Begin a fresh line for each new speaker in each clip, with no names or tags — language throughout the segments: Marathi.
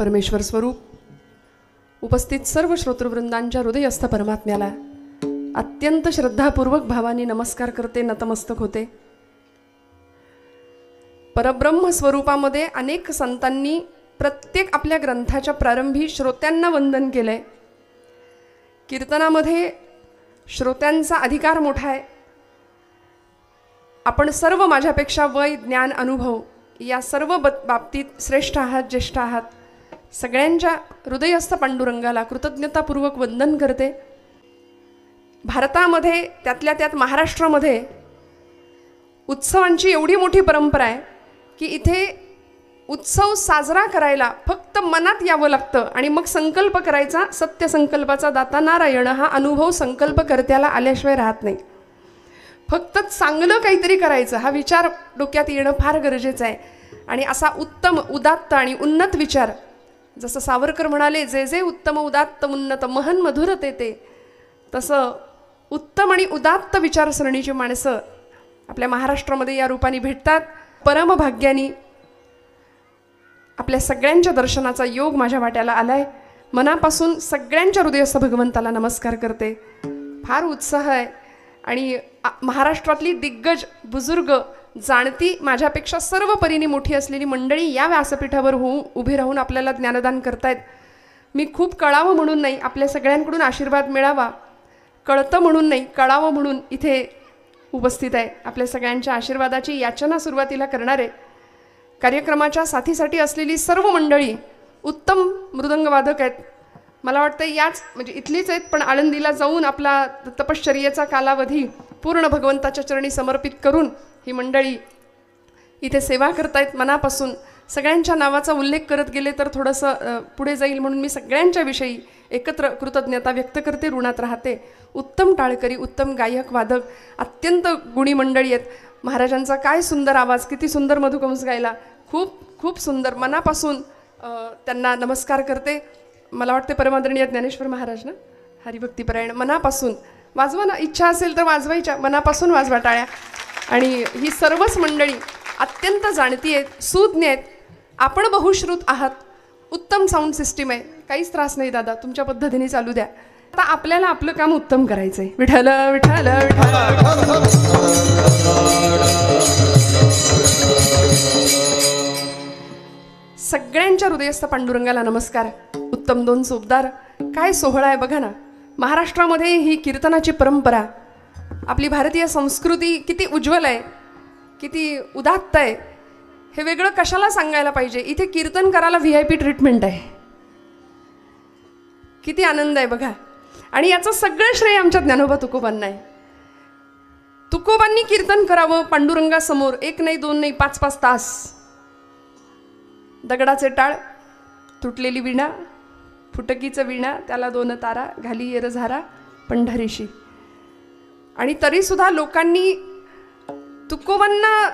परमेश्वर स्वरूप उपस्थित सर्व श्रोतृवृंदांच्या हृदयस्थ परमात्म्याला अत्यंत श्रद्धापूर्वक भावानी नमस्कार करते, नतमस्तक होते। परब्रह्म स्वरूपामध्ये अनेक संतांनी प्रत्येक आपल्या ग्रंथाच्या प्रारंभी श्रोत्यांना वंदन केलंय। कीर्तनामध्ये श्रोत्यांचा अधिकार मोठा आहे। आपण सर्व माझ्यापेक्षा वय, ज्ञान, अनुभव या सर्व बाबतीत श्रेष्ठ आहात, ज्येष्ठ आहात। सगळ्यांच्या हृदयस्थ पांडुरंगाला कृतज्ञतापूर्वक वंदन करते। भारतामध्ये त्यातल्या त्यात महाराष्ट्रामध्ये उत्सवांची एवढी मोठी परंपरा आहे की इथे उत्सव साजरा करायला फक्त मनात यावं लागतं आणि मग संकल्प करायचा। सत्य संकल्पाचा दाता नारायण हा अनुभव संकल्पकर्त्याला आल्याशिवाय राहत नाही। फक्त चांगलं काहीतरी करायचं हा विचार डोक्यात येणं फार गरजेचं आहे। आणि असा उत्तम, उदात्त आणि उन्नत विचार, जसं सावरकर म्हणाले, जे जे उत्तम उदात्त उन्नत महन मधुर ते, तसं उत्तम आणि उदात्त विचारसरणीची माणसं आपल्या महाराष्ट्रामध्ये या रूपाने भेटतात। परमभाग्यानी आपल्या सगळ्यांच्या दर्शनाचा योग माझ्या वाट्याला आलाय। मनापासून सगळ्यांच्या हृदयस्थ भगवंताला नमस्कार करते। फार उत्साह आहे आणि महाराष्ट्रातली दिग्गज, बुजुर्ग, जाणती, माझ्यापेक्षा सर्व परीने मोठी असलेली मंडळी या व्यासपीठावर उभी राहून आपल्याला ज्ञानदान करतायत। मी खूप कळावं म्हणून नाही, आपल्या सगळ्यांकडून आशीर्वाद मिळावा, कळतं म्हणून नाही, कळावं म्हणून इथे उपस्थित आहे। आपल्या सगळ्यांच्या आशीर्वादाची याचना सुरुवातीला करणारे कार्यक्रमाच्या साथीसाठी असलेली सर्व मंडळी उत्तम मृदंगवादक आहेत। मला वाटतं याच म्हणजे इथलीच आहेत, पण आळंदीला जाऊन आपला तपश्चर्येचा कालावधी पूर्ण भगवंताच्या चरणी समर्पित करून ही मंडळी इथे सेवा करतायत। मनापासून सगळ्यांच्या नावाचा उल्लेख करत गेले तर थोडंसं पुढे जाईल, म्हणून मी सगळ्यांच्या विषयी एकत्र कृतज्ञता व्यक्त करते, ऋणात राहते। उत्तम टाळकरी, उत्तम गायक, वादक, अत्यंत गुणी मंडळी आहेत। महाराजांचा काय सुंदर आवाज, किती सुंदर मधुकंस गायला, खूप खूप सुंदर। मनापासून त्यांना नमस्कार करते। मला वाटते परमादरणीय ज्ञानेश्वर महाराज ना, हरिभक्तीपरायण, मनापासून वाजवा ना, इच्छा असेल तर वाजवायच्या, मनापासून वाजवा टाळ्या। आणि ही सर्वच मंडळी अत्यंत जाणती आहेत, सुज्ञ आहेत। आपण बहुश्रुत आहात, उत्तम साऊंड सिस्टीम आहे, काहीच त्रास नाही दादा, तुमच्या पद्धतीने चालू द्या। आता आपल्याला आपलं काम उत्तम करायचंय। विठ्ठल विठ्ठल विठ्ठल। सगळ्यांच्या हृदयस्थ पांडुरंगाला नमस्कार। उत्तम दोन सोबदार, काय सोहळा आहे बघा ना। महाराष्ट्रामध्ये ही कीर्तनाची परंपरा, आपली भारतीय संस्कृती किती उज्ज्वल आहे, किती उदात्त आहे, हे वेगळं कशाला सांगायला पाहिजे। इथे कीर्तन करायला VIP ट्रीटमेंट आहे, किती आनंद आहे बघा। आणि याचं सगळं श्रेय आमच्या ज्ञानोबा तुकोबांना आहे। तुकोबांनी कीर्तन करावं पांडुरंगासमोर, 1 नाही 2 नाही 5-5 तास। दगडाचे टाळ, तुटलेली विणा, फुटकीचं विणा, त्याला 2 तारा, घाली येर झारा पंढरीशी। आणि तरीसुद्धा लोकांनी तुकोबांना,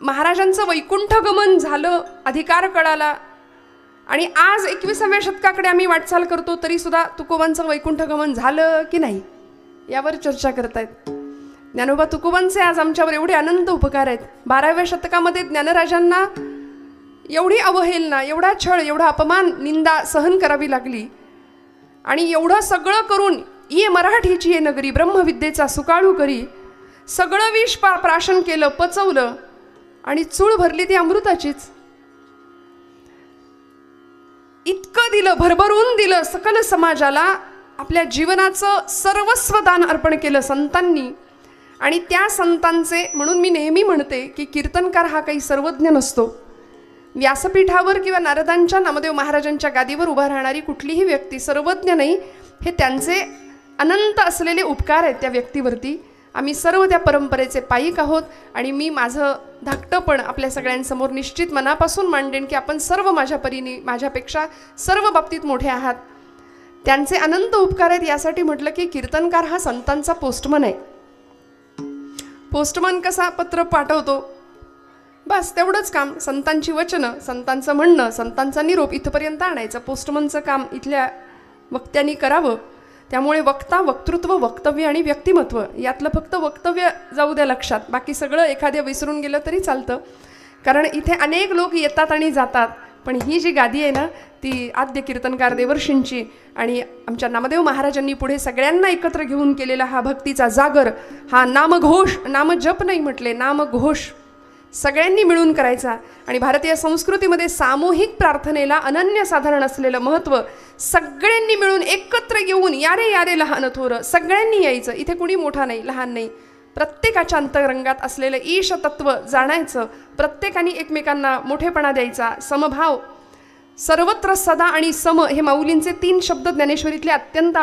महाराजांचं वैकुंठ गमन झालं, अधिकार कळाला, आणि आज 21व्या शतकाकडे आम्ही वाटचाल करतो, तरीसुद्धा तुकोबांचं वैकुंठ गमन झालं की नाही यावर चर्चा करतायत। ज्ञानोबा तुकोबांचे आज आमच्यावर एवढे अनंत उपकार आहेत। 12व्या शतकामध्ये ज्ञानराजांना एवढी अवहेलना, एवढा छळ, एवढा अपमान, निंदा सहन करावी लागली। आणि एवढं सगळं करून ये मराठीची ये नगरी, ब्रह्मविद्येचा सुकाळू करी, सगळं विष प्राशन केलं, पचवलं, आणि चूळ भरली ती अमृताचीच। इतकं दिलं, भरभरून दिलं सकल समाजाला, आपल्या जीवनाचं सर्वस्व दान अर्पण केलं संतांनी। आणि त्या संतांचे, म्हणून मी नेहमी म्हणते की कीर्तनकार हा काही सर्वज्ञ नसतो। व्यासपीठावर किंवा नारदांच्या, नामदेव महाराजांच्या गादीवर उभा राहणारी कुठलीही व्यक्ती सर्वज्ञ नाही, हे त्यांचे अनंत असलेले उपकार आहेत त्या व्यक्तीवरती। आम्ही सर्व त्या परंपरेचे पायिक आहोत। आणि मी माझं धाकटंपण आपल्या सगळ्यांसमोर निश्चित मनापासून मांडेन की आपण सर्व माझ्या परीने, माझ्यापेक्षा सर्व बाबतीत मोठे आहात। त्यांचे अनंत उपकार आहेत। यासाठी म्हटलं की कीर्तनकार हा संतांचा पोस्टमन आहे। पोस्टमन कसा पत्र पाठवतो, बस तेवढंच काम, संतांची वचनं, संतांचं म्हणणं, संतांचा निरोप इथपर्यंत आणायचं पोस्टमनचं काम इथल्या वक्त्यांनी करावं। त्यामुळे वक्ता, वक्तृत्व, वक्तव्य आणि व्यक्तिमत्व यातलं फक्त वक्तव्य जाऊ द्या लक्षात, बाकी सगळं एखाद्या विसरून गेलं तरी चालतं। कारण इथे अनेक लोक येतात आणि जातात, पण ही जी गादी आहे ना ती आद्य कीर्तनकार देवर्षींची आणि आमच्या नामदेव महाराजांनी पुढे सगळ्यांना एकत्र घेऊन केलेला हा भक्तीचा जागर, हा नामघोष, नामजप नाही म्हटले, नामघोष सगळ्यांनी मिळून करायचा. आणि भारतीय संस्कृतीमध्ये सामूहिक प्रार्थनेला अनन्यसाधारण असलेलं महत्त्व, सगळ्यांनी मिळून एकत्र येऊन यारे यारे लहान थोर सगळ्यांनी यायचं. इथे कुणी मोठा नाही लहान नाही, प्रत्येकाच्या अंतरंगात असलेलं ईश तत्व जाणायचं, प्रत्येकाने एकमेकांना मोठेपणा द्यायचा, समभाव. सर्वत्र सदा आणि सम हे माऊलींचे 3 शब्द ज्ञानेश्वरीतले अत्यंत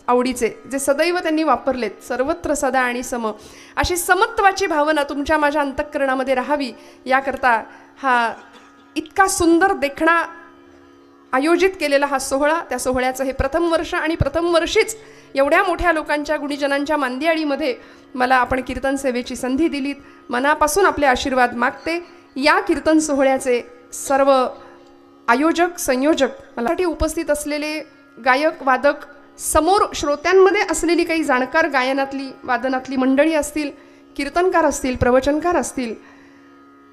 आवडीचे, जे सदैव त्यांनी वापरलेत. सर्वत्र सदा आणि सम, अशी समत्वाची भावना तुमच्या माझ्या अंतःकरणामध्ये राहावी याकरता हा इतका सुंदर देखणा आयोजित केलेला हा सोहळा. त्या सोहळ्याचं हे प्रथम वर्ष आणि प्रथम वर्षीच एवढ्या मोठ्या लोकांच्या गुणीजनांच्या मांदियाळीमध्ये मला आपण कीर्तन सेवेची संधी दिलीत. मनापासून आपले आशीर्वाद मागते. या कीर्तन सोहळ्याचे सर्व आयोजक संयोजक, मलासाठी उपस्थित असलेले गायक वादक, समोर श्रोत्यांमध्ये असलेली काही जाणकार गायनातली वादनातली मंडळी असतील, कीर्तनकार असतील, प्रवचनकार असतील,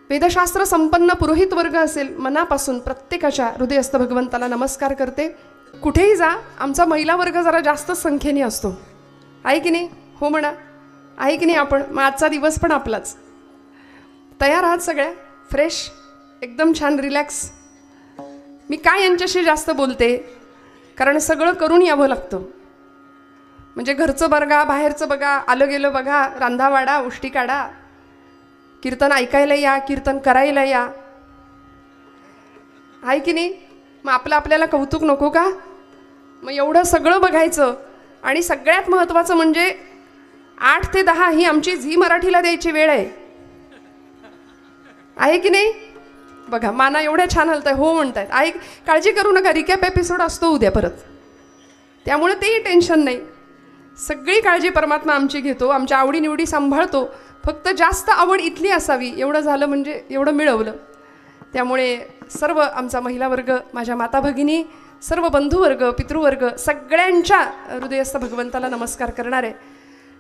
वेदशास्त्र संपन्न पुरोहित वर्ग असेल, मनापासून प्रत्येकाच्या हृदयस्थ भगवंताला नमस्कार करते. कुठेही जा, आमचा महिला वर्ग जरा जास्त संख्येने असतो, आहे की नाही? हो म्हणा, आहे की नाही? आपण मग आजचा दिवस पण आपलाच. तयार आहात सगळ्या? फ्रेश, एकदम छान, रिलॅक्स. मी काय यांच्याशी जास्त बोलते, कारण सगळं करून यावं लागतं. म्हणजे घरचं बघा, बाहेरचं बघा, आलं गेलं बघा, रांधावाडा उष्टी काढा, कीर्तन ऐकायला या, कीर्तन करायला या, आहे की नाही? मग आपल्याला कौतुक नको का? मग एवढं सगळं बघायचं. आणि सगळ्यात महत्त्वाचं म्हणजे 8 ते 10 ही आमची झी मराठीला द्यायची वेळ आहे की नाही? बघा, माना एवढ्या छान हलताय, हो म्हणतायत. काळजी करू नका, रिकॅप एपिसोड असतो उद्या परत, त्यामुळे तेही टेन्शन नाही. सगळी काळजी परमात्मा आमची घेतो, आमच्या आवडीनिवडी सांभाळतो. फक्त जास्त आवड इथली असावी, एवढं झालं म्हणजे एवढं मिळवलं. त्यामुळे सर्व आमचा महिला वर्ग, माझ्या माता भगिनी, सर्व बंधुवर्ग, पितृवर्ग, सगळ्यांच्या हृदयस्थ भगवंताला नमस्कार करणारे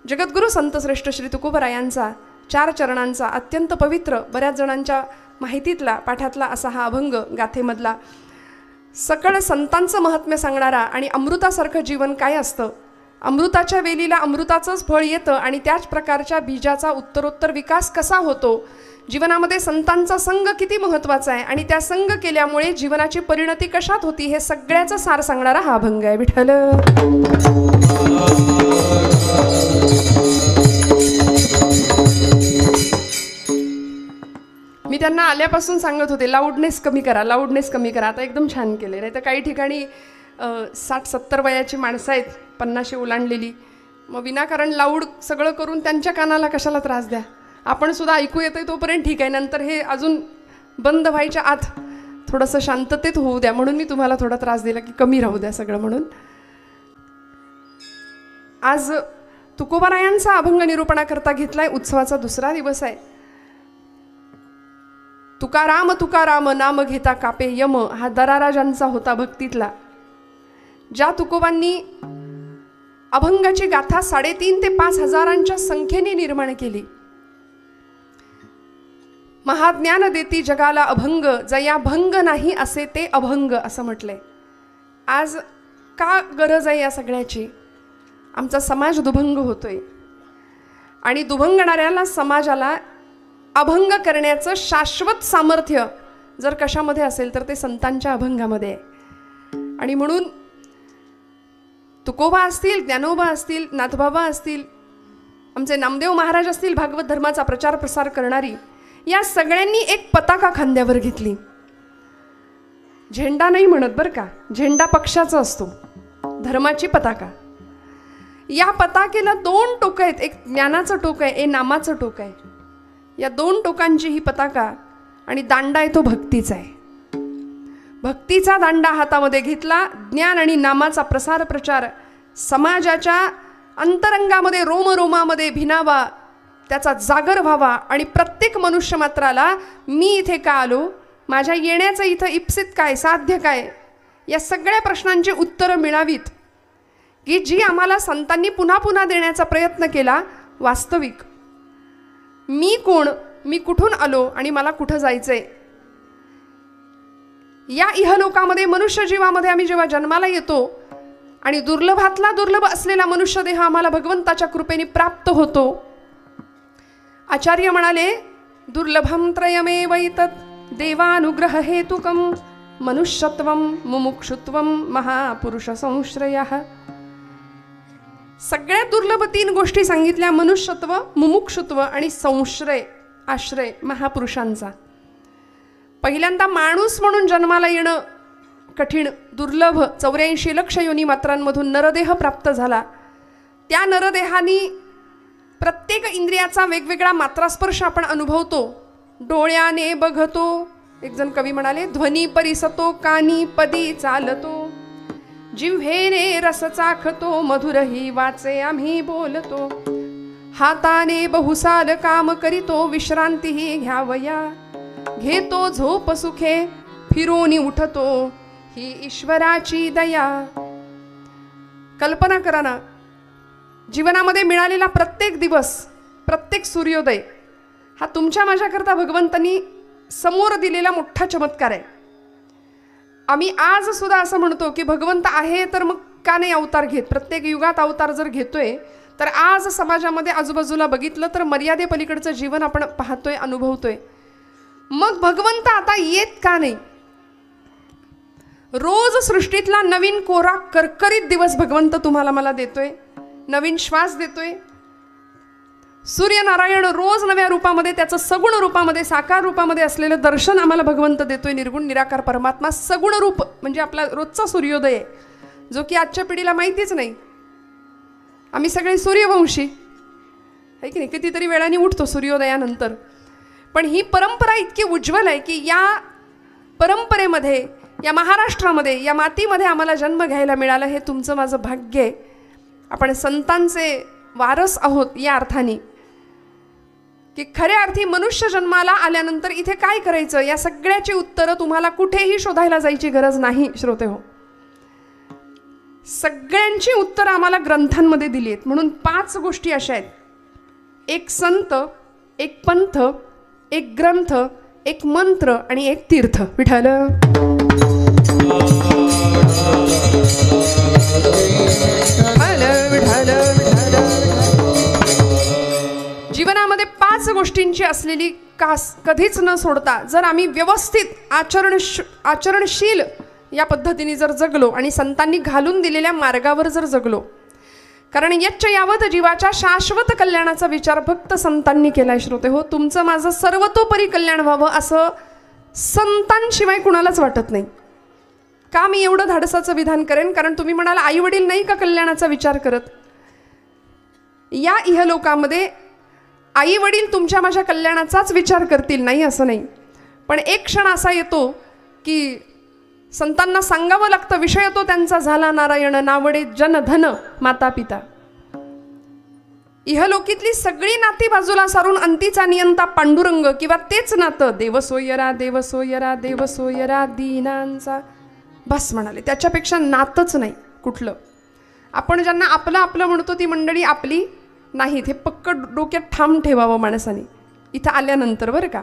जगद्गुरू संतश्रेष्ठ श्री तुकोबरायांचा 4 चरणांचा अत्यंत पवित्र, बऱ्याच जणांच्या माहितीतला पाठातला असा हा अभंग, गाथेमधला सकळ संतांचं महात्म्य सांगणारा आणि अमृतासारखं जीवन काय असतं, अमृताच्या वेलीला अमृताचंच फळ येतं आणि त्याच प्रकारच्या बीजाचा उत्तरोत्तर विकास कसा होतो, जीवनामध्ये संतांचा संग किती महत्त्वाचा आहे आणि त्या संग केल्यामुळे जीवनाची परिणती कशात होती, हे सगळ्याचं सार सांगणारा हा अभंग आहे. विठ्ठल मी त्यांना आल्यापासून सांगत होते, लाऊडनेस कमी करा, लाऊडनेस कमी करा. आता एकदम छान केले. नाही तर काही ठिकाणी 60-70 वयाची माणसं आहेत, 50 ओलांडलेली, मग विनाकारण लाऊड सगळं करून त्यांच्या कानाला कशाला त्रास द्या. आपण सुद्धा ऐकू येतोय तोपर्यंत ठीक आहे, नंतर हे अजून बंद व्हायच्या आत थोडंसं शांततेत होऊ द्या, म्हणून मी तुम्हाला थोडा त्रास दिला की कमी राहू द्या सगळं म्हणून. आज तुकोबारायांचा अभंग निरूपणाकरता घेतलाय. उत्सवाचा 2रा दिवस आहे. तुकाराम तुकाराम नाम घेता कापे यम, हा दरारा ज्यांचा होता भक्तीतला. ज्या तुकोबांनी अभंगाची गाथा 3.5 ते 5 हजारांच्या संख्येने निर्माण केली. महाज्ञान देती जगाला अभंग, जया भंग नाही असे ते अभंग, असं म्हटलंय. आज का गरज आहे या सगळ्याची? आमचा समाज दुभंग होतोय आणि दुभंगणाऱ्याला समाजाला अभंग करण्याचं शाश्वत सामर्थ्य जर कशामध्ये असेल तर ते संतांच्या अभंगामध्ये आहे. आणि म्हणून तुकोबा असतील, ज्ञानोबा असतील, नाथबाबा असतील, आमचे नामदेव महाराज असतील, भागवत धर्माचा प्रचार प्रसार करणारी, या सगळ्यांनी एक पताका खांद्यावर घेतली. झेंडा नाही म्हणत बरं का, झेंडा पक्षाचा असतो, धर्माची पताका. या पताकेला 2 टोकं आहेत, एक ज्ञानाचं टोक आहे, एक नामाचं टोक आहे. या 2 टोकांची ही पताका आणि दांडा आहे तो भक्तीचा आहे. भक्तीचा दांडा हातामध्ये घेतला. ज्ञान आणि नामाचा प्रसार प्रचार समाजाच्या अंतरंगामध्ये रोमरोमामध्ये भिनावा, त्याचा जागर व्हावा आणि प्रत्येक मनुष्य मात्राला मी इथे का आलो, माझ्या येण्याचं इथं इप्सित काय, साध्य काय, या सगळ्या प्रश्नांची उत्तरं मिळावीत, की जी आम्हाला संतांनी पुन्हा पुन्हा देण्याचा प्रयत्न केला. वास्तविक मी कोण, मी कुठून आलो आणि मला कुठं जायचंय, या इहलोकामध्ये मनुष्य जीवामध्ये आम्ही जेव्हा जन्माला येतो आणि दुर्लभातला दुर्लभ असलेला मनुष्य देह आम्हाला भगवंताच्या कृपेने प्राप्त होतो. आचार्य म्हणाले, दुर्लभम त्रयमेवैतत् देवानुग्रह हेतुकम मनुष्यत्वम मुमुक्षुत्वम महापुरुष संश्रयः. सगळ्यात दुर्लभ 3 गोष्टी सांगितल्या, मनुष्यत्व, मुमुक्षुत्व आणि संश्रय, आश्रय महापुरुषांचा. पहिल्यांदा माणूस म्हणून जन्माला येणं कठीण, दुर्लभ. 84 लक्ष योनी मात्रांमधून नरदेह प्राप्त झाला. त्या नरदेहानी प्रत्येक इंद्रियाचा वेगवेगळा मात्रास्पर्श आपण अनुभवतो. डोळ्याने बघतो, एक जण कवी म्हणाले, ध्वनी परिसतो, कानी पदी चालतो, जिव्हेने रस चाखतो, मधुरही वाचे आम्ही बोलतो, हाताने बहुसाल काम करीतो, विश्रांतीही घ्यावया, घेतो झोप सुखे, फिरोनी उठतो, ही ईश्वराची दया. कल्पना करा ना, जीवनामध्ये मिळालेला प्रत्येक दिवस, प्रत्येक सूर्योदय हा तुमच्या माझ्याकरता भगवंतांनी समोर दिलेला मोठा चमत्कार आहे. आम्ही आज सुद्धा असं म्हणतो की भगवंत आहे तर मग का नाही अवतार घेत. प्रत्येक युगात अवतार जर घेतोय तर आज समाजामध्ये आजूबाजूला बघितलं तर मर्यादेपलीकडचं जीवन आपण पाहतोय, अनुभवतोय. मग भगवंत आता येत का नाही. रोज सृष्टीतला नवीन कोरा करकरीत दिवस भगवंत तुम्हाला मला देतोय, नवीन श्वास देतोय. सूर्यनारायण रोज नव्या रूपामध्ये, त्याचं सगुण रूपामध्ये, साकार रूपामध्ये असलेलं दर्शन आम्हाला भगवंत देतोय. निर्गुण निराकार परमात्मा सगुण रूप म्हणजे आपला रोजचा सूर्योदय आहे, जो की आजच्या पिढीला माहितीच नाही. आम्ही सगळे सूर्यवंशी आहे की नाही, कितीतरी वेळाने उठतो सूर्योदयानंतर. पण ही परंपरा इतकी उज्ज्वल आहे की या परंपरेमध्ये, या महाराष्ट्रामध्ये, या मातीमध्ये आम्हाला जन्म घ्यायला मिळाला. हे तुमचं माझं भाग्य आहे. आपण संतांचे वारस आहोत या अर्थाने की खऱ्या अर्थी मनुष्य जन्माला आल्यानंतर इथे काय करायचं या सगळ्याची उत्तरं तुम्हाला कुठेही शोधायला जायची गरज नाही श्रोते हो. सगळ्यांची उत्तरं आम्हाला ग्रंथांमध्ये दिली आहेत. म्हणून 5 गोष्टी अशा आहेत, एक संत, एक पंथ, एक ग्रंथ, एक मंत्र आणि एक तीर्थ. विठ्ठल जीवनामध्ये 5 गोष्टींची असलेली कास कधीच न सोडता जर आम्ही व्यवस्थित आचरणशील या पद्धतीने जर जगलो आणि संतांनी घालून दिलेल्या मार्गावर जर जगलो, कारण यच्च यावत जीवाच्या शाश्वत कल्याणाचा विचार फक्त संतांनी केलाय श्रोते हो. तुमचं माझं सर्वतोपरी कल्याण व्हावं असं संतांशिवाय कुणालाच वाटत नाही. का मी एवढं धाडसाचं विधान करेन, कारण तुम्ही म्हणाला आई वडील नाही का कल्याणाचा विचार करत. या इहलोकामध्ये आई वडील तुमच्या माझ्या कल्याणाचाच विचार करतील नाही असं नाही, पण एक क्षण असा येतो की संतांना सांगावं लागतं, विषय तो त्यांचा झाला नारायण, नावडे जन धन माता पिता. इहलोकीतली सगळी नाती बाजूला सारून अंतीचा नियंता पांडुरंग किंवा तेच नातं देवसोयरा देवसोयरा देवसोयरा दीनांचा बस म्हणाले. त्याच्यापेक्षा नातच नाही कुठलं. आपण ज्यांना आपलं आपलं म्हणतो ती मंडळी आपली नाहीत, हे पक्क डोक्यात ठाम ठेवावं माणसाने इथं आल्यानंतर बरं का.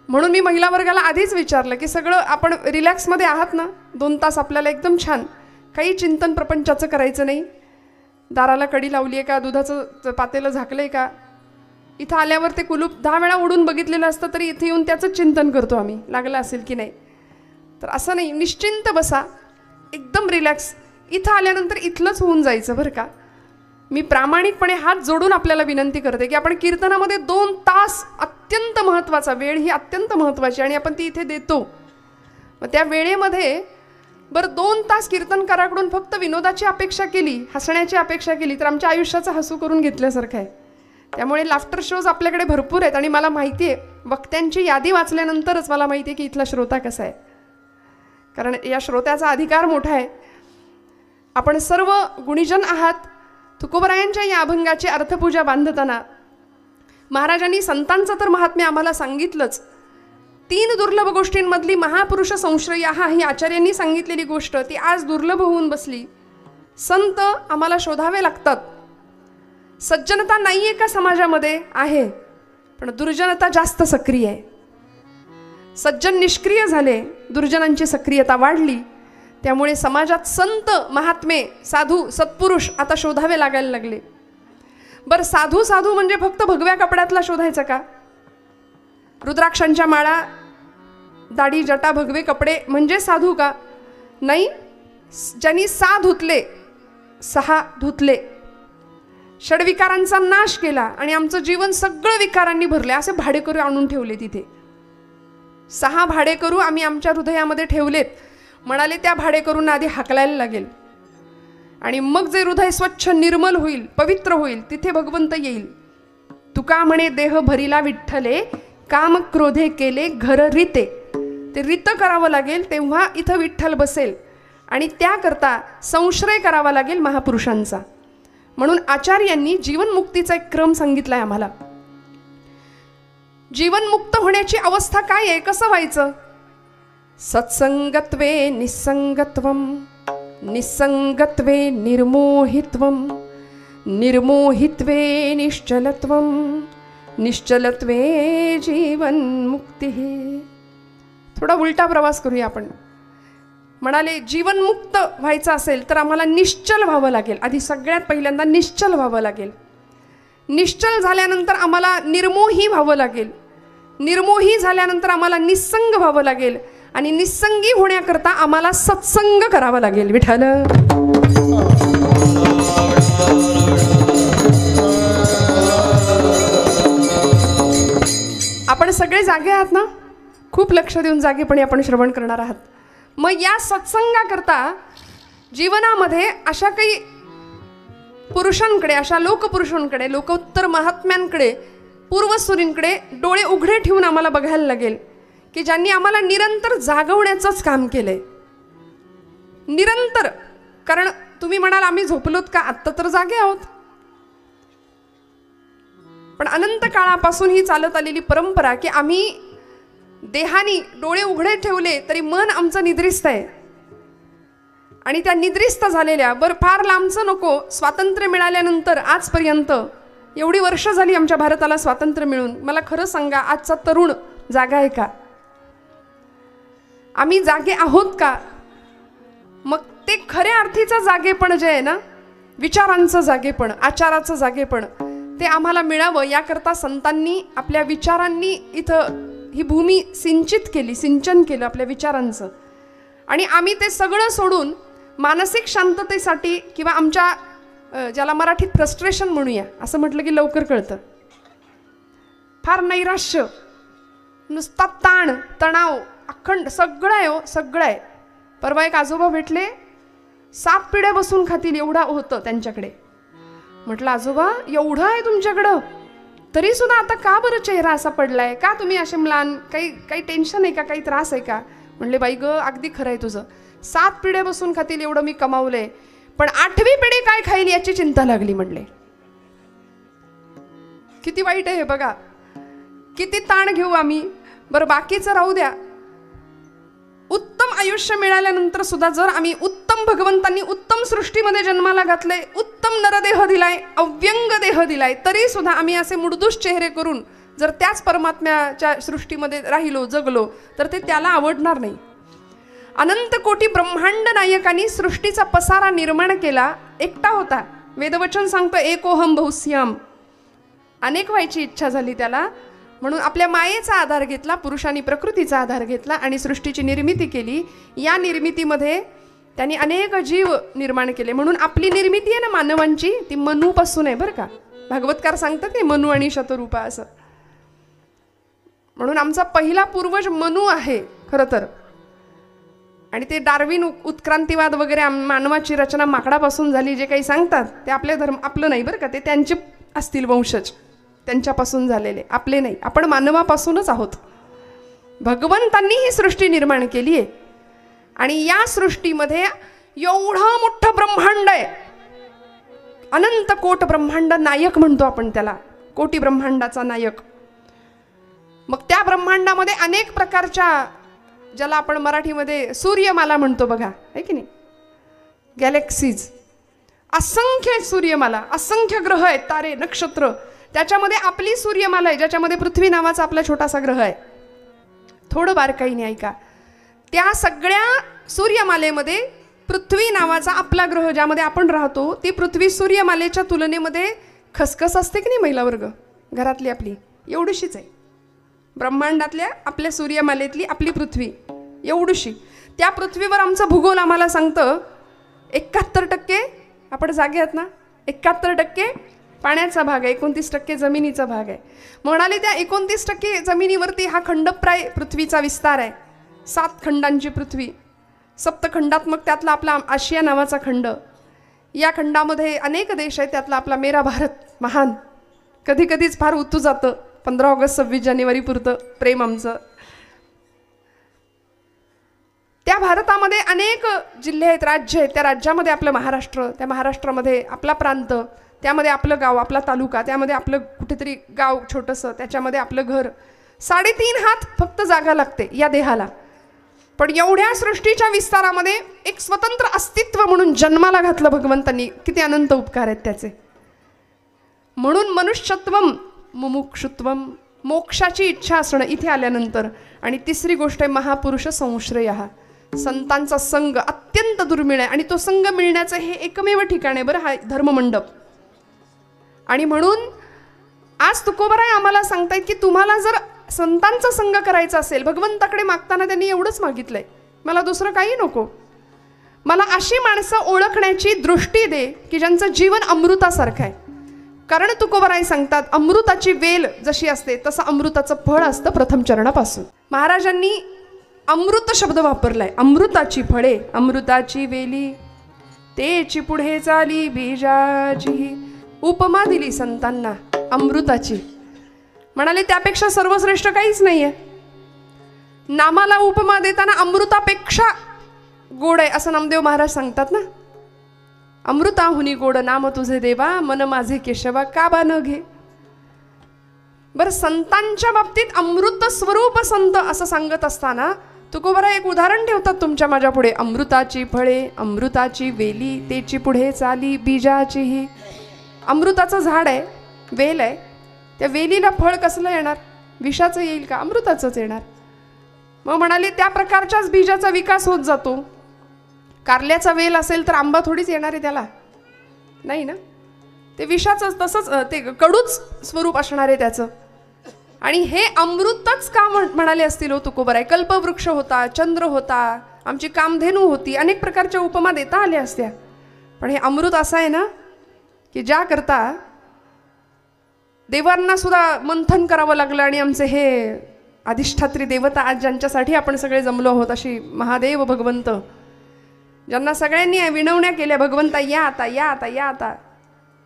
म्हणून मी महिला वर्गाला आधीच विचारलं की सगळं आपण रिलॅक्समध्ये आहात ना, 2 तास आपल्याला एकदम छान, काही चिंतन प्रपंचाचं करायचं नाही. दाराला कडी लावली आहे का, दुधाचं पातेलं झाकलं आहे का, इथं आल्यावर ते कुलूप 10 वेळा उडून बघितलेलं असतं तरी इथे येऊन त्याचं चिंतन करतो आम्ही, लागलं असेल की नाही. तर असं नाही, निश्चिंत बसा, एकदम रिलॅक्स. इथं आल्यानंतर इथलंच होऊन जायचं बरं का. मी प्रामाणिकपणे हात जोडून आपल्याला विनंती करते की आपण कीर्तनामध्ये 2 तास अत्यंत महत्त्वाचा वेळ, ही अत्यंत महत्त्वाची आणि आपण ती इथे देतो. मग त्या वेळेमध्ये बरं 2 तास कीर्तनकाराकडून फक्त विनोदाची अपेक्षा केली, हसण्याची अपेक्षा केली तर आमच्या आयुष्याचं हसू करून घेतल्यासारखं आहे. त्यामुळे लाफ्टर शोज आपल्याकडे भरपूर आहेत आणि मला माहिती आहे, वक्त्यांची यादी वाचल्यानंतरच मला माहिती आहे की इथला श्रोता कसा आहे, कारण या श्रोत्याचा अधिकार मोठा आहे. आपण सर्व गुणीजन आहात. तुकोबरायांच्या या अभंगाची अर्थपूजा बांधताना महाराजांनी संतांचं तर महात्म्य आम्हाला सांगितलंच. 3 दुर्लभ गोष्टींमधली महापुरुष संश्रय ही आचार्यांनी सांगितलेली गोष्ट ती आज दुर्लभ होऊन बसली. संत आम्हाला शोधावे लागतात. सज्जनता नाही आहे का समाजामध्ये, आहे, पण दुर्जनता जास्त सक्रिय आहे. सज्जन निष्क्रिय झाले, दुर्जनांची सक्रियता वाढली, त्यामुळे समाजात संत महात्मे साधू सत्पुरुष आता शोधावे लागायला लागले. बरं, साधू साधू म्हणजे फक्त भगव्या कपड्यातला शोधायचा का? रुद्राक्षांच्या माळा, दाढी जटा भगवे कपडे म्हणजे साधू का? नाही. ज्यांनी 6 धुतले, 6 धुतले, षडविकारांचा नाश केला आणि आमचं जीवन सगळं विकारांनी भरले, असे भाडेकरू आणून ठेवले तिथे. 6 भाडेकरू आम्ही आमच्या हृदयामध्ये ठेवलेत. म्हणाले त्या भाडेकरूंना आधी हाकलायला लागेल आणि मग जे हृदय स्वच्छ निर्मल होईल, पवित्र होईल, तिथे भगवंत येईल. तुका म्हणे देह भरिला विठ्ठले, काम क्रोधे केले घर रीते. ते रीत करावं लागेल, तेव्हा इथं विठ्ठल बसेल. आणि त्याकरता संश्रय करावा लागेल महापुरुषांचा. म्हणून आचार्यांनी जीवनमुक्तीचा एक क्रम सांगितलाय आम्हाला. जीवनमुक्त होण्याची अवस्था काय आहे, कसं व्हायचं? सत्संगत्वे निसंगत्वम, निसंगत्वे निर्मोहित्वम, निर्मोहित्वे निश्चलत्वम, निश्चलत्वे जीवनमुक्ती. थोडा उलटा प्रवास करूया आपण. म्हणाले जीवनमुक्त व्हायचं असेल तर आम्हाला निश्चल व्हावं लागेल. आधी सगळ्यात पहिल्यांदा निश्चल व्हावं लागेल. निश्चल झाल्यानंतर आम्हाला निर्मोही व्हावं लागेल. निर्मोही झाल्यानंतर आम्हाला निस्संग व्हावं लागेल. आणि निस्संगी होण्याकरता आम्हाला सत्संग करावा लागेल. विठ्ठल आपण सगळे जागे आहात ना? खूप लक्ष देऊन जागेपणे आपण श्रवण करणार आहात. मग या सत्संगाकरता जीवनामध्ये अशा काही पुरुषांकडे, अशा लोकपुरुषांकडे, लोकोत्तर महात्म्यांकडे, पूर्वसूरींकडे डोळे उघडे ठेवून आम्हाला बघायला लागेल की ज्यांनी आम्हाला निरंतर जागवण्याचंच काम केलंय. निरंतर. कारण तुम्ही म्हणाल आम्ही झोपलोत का? आत्ता तर जागे आहोत. पण अनंत काळापासून ही चालत आलेली परंपरा की आम्ही देहानी डोळे उघडे ठेवले तरी मन आमचं निद्रिस्त आहे. आणि त्या निद्रिस्त झालेल्या, बरं फार लांबचं नको, स्वातंत्र्य मिळाल्यानंतर आजपर्यंत एवढी वर्ष झाली आमच्या भारताला स्वातंत्र्य मिळून, मला खरं सांगा आजचा तरुण जागा आहे का? आम्ही जागे आहोत का? मग ते खऱ्या अर्थीचं जागेपण जे आहे ना, विचारांचं जागेपण, आचाराचं जागेपण, ते आम्हाला मिळावं याकरता संतांनी आपल्या विचारांनी इथं ही भूमी सिंचित केली, सिंचन केलं आपल्या विचारांचं. आणि आम्ही ते सगळं सोडून मानसिक शांततेसाठी किंवा आमच्या ज्याला मराठीत फ्रस्ट्रेशन म्हणूया, असं म्हटलं की लवकर कळतं, फार नैराश्य, नुसता ताण तणाव अखंड सगळं आहे. हो सगळं आहे. परवा एक आजोबा भेटले, 7 पिढ्या बसून खातील एवढा होतं त्यांच्याकडे. म्हटलं आजोबा एवढं आहे तुमच्याकडं, तरी सुद्धा आता का बरं चेहरा असा पडलाय, का तुम्ही असे म्लान, काही टेन्शन आहे का, काही त्रास आहे का? म्हणले बाई ग अगदी खरं आहे तुझं, 7 पिढ्या बसून खातील एवढं मी कमावलंय, पण 8वी पिढी काय खाईल याची चिंता लागली. म्हणले किती वाईट आहे हे बघा, किती ताण घेऊ आम्ही. बरं बाकीचं राहू द्या, उत्तम आयुष्य मिळाल्यानंतर सुद्धा जर आम्ही उत्तम, भगवंतांनी उत्तम सृष्टीमध्ये जन्माला घातले, उत्तम नरदेह दिलाय, अव्यंग देह दिलाय, तरी सुद्धा आम्ही असे मुडदूष चेहरे करून जर त्याच परमात्म्याच्या सृष्टीमध्ये राहिलो, जगलो, तर ते त्याला आवडणार नाही. अनंत कोटी ब्रह्मांड नायकांनी सृष्टीचा पसारा निर्माण केला, एकटा होता. वेदवचन सांगतो एकोहम बहुस्याम, अनेक व्हायची इच्छा झाली त्याला. म्हणून आपल्या मायेचा आधार घेतला, पुरुषांनी प्रकृतीचा आधार घेतला आणि सृष्टीची निर्मिती केली. या निर्मितीमध्ये त्यांनी अनेक जीव निर्माण केले. म्हणून आपली निर्मिती आहे ना मानवांची, ती मनूपासून आहे बरं का. भागवतकार सांगतात नाही मनू आणि शतरूपा असं. म्हणून आमचा पहिला पूर्वज मनू आहे खरं तर. आणि ते डार्विन उत्क्रांतीवाद वगैरे मानवाची रचना माकडापासून झाली जे काही सांगतात ते आपले धर्म, आपलं नाही बरं का, ते त्यांचे असतील वंशज, त्यांच्यापासून झालेले, आपले नाही. आपण मानवापासूनच आहोत. भगवंतांनी ही सृष्टी निर्माण केली आहे आणि या सृष्टीमध्ये एवढं मोठं ब्रह्मांड आहे, अनंत कोट ब्रह्मांड नायक म्हणतो आपण त्याला, कोटी ब्रह्मांडाचा नायक. मग त्या ब्रह्मांडामध्ये अनेक प्रकारच्या, ज्याला आपण मराठीमध्ये सूर्यमाला म्हणतो बघा, आहे की नाही, गॅलेक्सीज, असंख्य सूर्यमाला, असंख्य ग्रह आहेत, तारे नक्षत्र. त्याच्यामध्ये आपली सूर्यमाला आहे, ज्याच्यामध्ये पृथ्वी नावाचा आपला छोटासा ग्रह आहे. थोडं बारकाईने ऐका. त्या सगळ्या सूर्यमालेमध्ये पृथ्वी नावाचा आपला ग्रह ज्यामध्ये आपण राहतो, ती पृथ्वी सूर्यमालेच्या तुलनेमध्ये खसखस असते की नाही महिला वर्ग, घरातली आपली एवढीशीच आहे. ब्रह्मांडातल्या आपल्या सूर्यमालेतली आपली पृथ्वी एवढीशी. त्या पृथ्वीवर आमचा भूगोल आम्हाला सांगतं 71% आपण जागे आहात ना, 71% पाण्याचा भाग आहे, 29% जमिनीचा भाग आहे. म्हणाले त्या 29% जमिनीवरती हा खंडप्राय पृथ्वीचा विस्तार आहे. 7 खंडांची पृथ्वी, सप्तखंडात्मक त्यातला आपला आशिया नावाचा खंड. या खंडामध्ये अनेक देश आहेत, त्यातला आपला मेरा भारत महान. कधी कधीच फार उतू जातं 15 ऑगस्ट 26 जानेवारी पुरतं प्रेम आमचं. त्या भारतामध्ये अनेक जिल्हे आहेत, राज्य आहेत. त्या राज्यामध्ये आपलं महाराष्ट्र, त्या महाराष्ट्रामध्ये आपला प्रांत, त्यामध्ये आपलं गाव, आपला तालुका, त्यामध्ये आपलं कुठेतरी गाव छोटंसं, त्याच्यामध्ये आपलं घर. 3.5 हात फक्त जागा लागते या देहाला. पण एवढ्या सृष्टीच्या विस्तारामध्ये एक स्वतंत्र अस्तित्व म्हणून जन्माला घातलं भगवंतांनी. किती अनंत उपकार आहेत त्याचे. म्हणून मनुष्यत्वम मुमुक्षुत्वम, मोक्षाची इच्छा असणं इथे आल्यानंतर. आणि तिसरी गोष्ट आहे महापुरुष संश्रयः, संतांचा संघ अत्यंत दुर्मिळ आहे. आणि तो संघ मिळण्याचं हे एकमेव ठिकाण आहे बरं, हा धर्ममंडप. आणि म्हणून आज तुकोबराय आम्हाला सांगतायत की तुम्हाला जर संतांचा संघ करायचा असेल, भगवंताकडे मागताना त्यांनी एवढंच मागितलंय, मला दुसरं काही नको, मला अशी माणसं ओळखण्याची दृष्टी दे की ज्यांचं जीवन अमृतासारखं आहे. कारण तुकोबराय सांगतात अमृताची वेल जशी असते तसं अमृताचं फळ असतं प्रथम चरणापासून. महाराजांनी अमृत शब्द वापरलाय. अमृताची फळे, अमृताची वेली, तेची पुढे चाली बीजाची. उपमा दिली संतांना अमृताची. म्हणाले त्यापेक्षा सर्वश्रेष्ठ काहीच नाहीये. नामाला उपमा देताना अमृतापेक्षा गोड आहे असं नामदेव महाराज सांगतात ना. अमृताहुनी गोड नाम तुझे देवा, मन माझे केशवा का बा न घे. बरं, संतांच्या बाबतीत अमृत स्वरूप संत असं सांगत असताना तुकोबराय एक उदाहरण ठेवतात तुमच्या माझ्या पुढे. अमृताची फळे, अमृताची वेली, तेची पुढे चाली बीजाचीही. अमृताचं झाड आहे, वेल आहे, त्या वेलीला फळ कसलं येणार? विषाचं येईल का? अमृताचंच येणार. मग म्हणाले त्या प्रकारच्याच बीजाचा विकास होत जातो. कारल्याचा वेल असेल तर आंबा थोडीच येणार आहे त्याला, नाही ना. ते विषाचं तसंच ते कडूच स्वरूप असणार आहे त्याचं. आणि हे अमृतच का म्हणाले असतील हो तुकोबराय. कल्पवृक्ष होता, चंद्र होता, आमची कामधेनू होती, अनेक प्रकारच्या उपमा देता आल्या असत्या. पण हे अमृत असं आहे ना की ज्या करता देवांना सुद्धा मंथन करावं लागलं. आणि आमचे हे अधिष्ठात्री देवता आज ज्यांच्यासाठी आपण सगळे जमलो आहोत, अशी महादेव भगवंत, ज्यांना सगळ्यांनी विनवण्या केल्या, भगवंता या आता, या आता, या आता.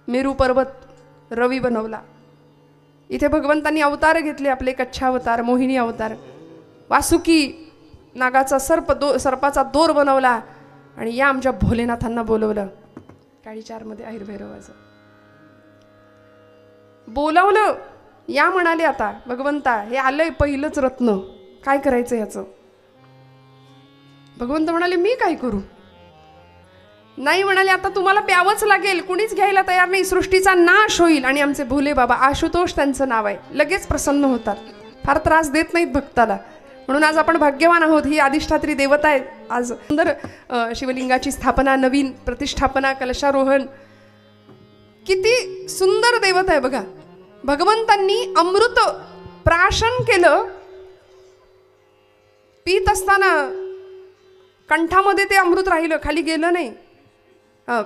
मेरू पर्वत रवी बनवला. इथे भगवंतांनी अवतार घेतले आपले, कच्छावतार, मोहिनी अवतार, वासुकी नागाचा सर्पाचा दोर बनवला. आणि या आमच्या भोलेनाथांना बोलवलं. काळी 4 मध्ये आयुर्भैरवाचं बोलावलं. या म्हणाले आता भगवंता हे आलंय पहिलंच रत्न, काय करायचं याचं. भगवंत म्हणाले मी काय करू. नाही म्हणाले आता तुम्हाला प्यावंच लागेल, कुणीच घ्यायला तयार नाही, सृष्टीचा नाश होईल. आणि आमचे भोले बाबा, आशुतोष त्यांचं नाव आहे, लगेच प्रसन्न होतात, फार त्रास देत नाहीत भक्ताला. म्हणून आज आपण भाग्यवान आहोत. ही अधिष्ठात्री देवता आहे. आज सुंदर शिवलिंगाची स्थापना, नवीन प्रतिष्ठापना, कलशारोहण, किती सुंदर देवता आहे बघा. भगवंतांनी अमृत प्राशन केलं. पीत असताना कंठामध्ये ते अमृत राहिलं, खाली गेलं नाही.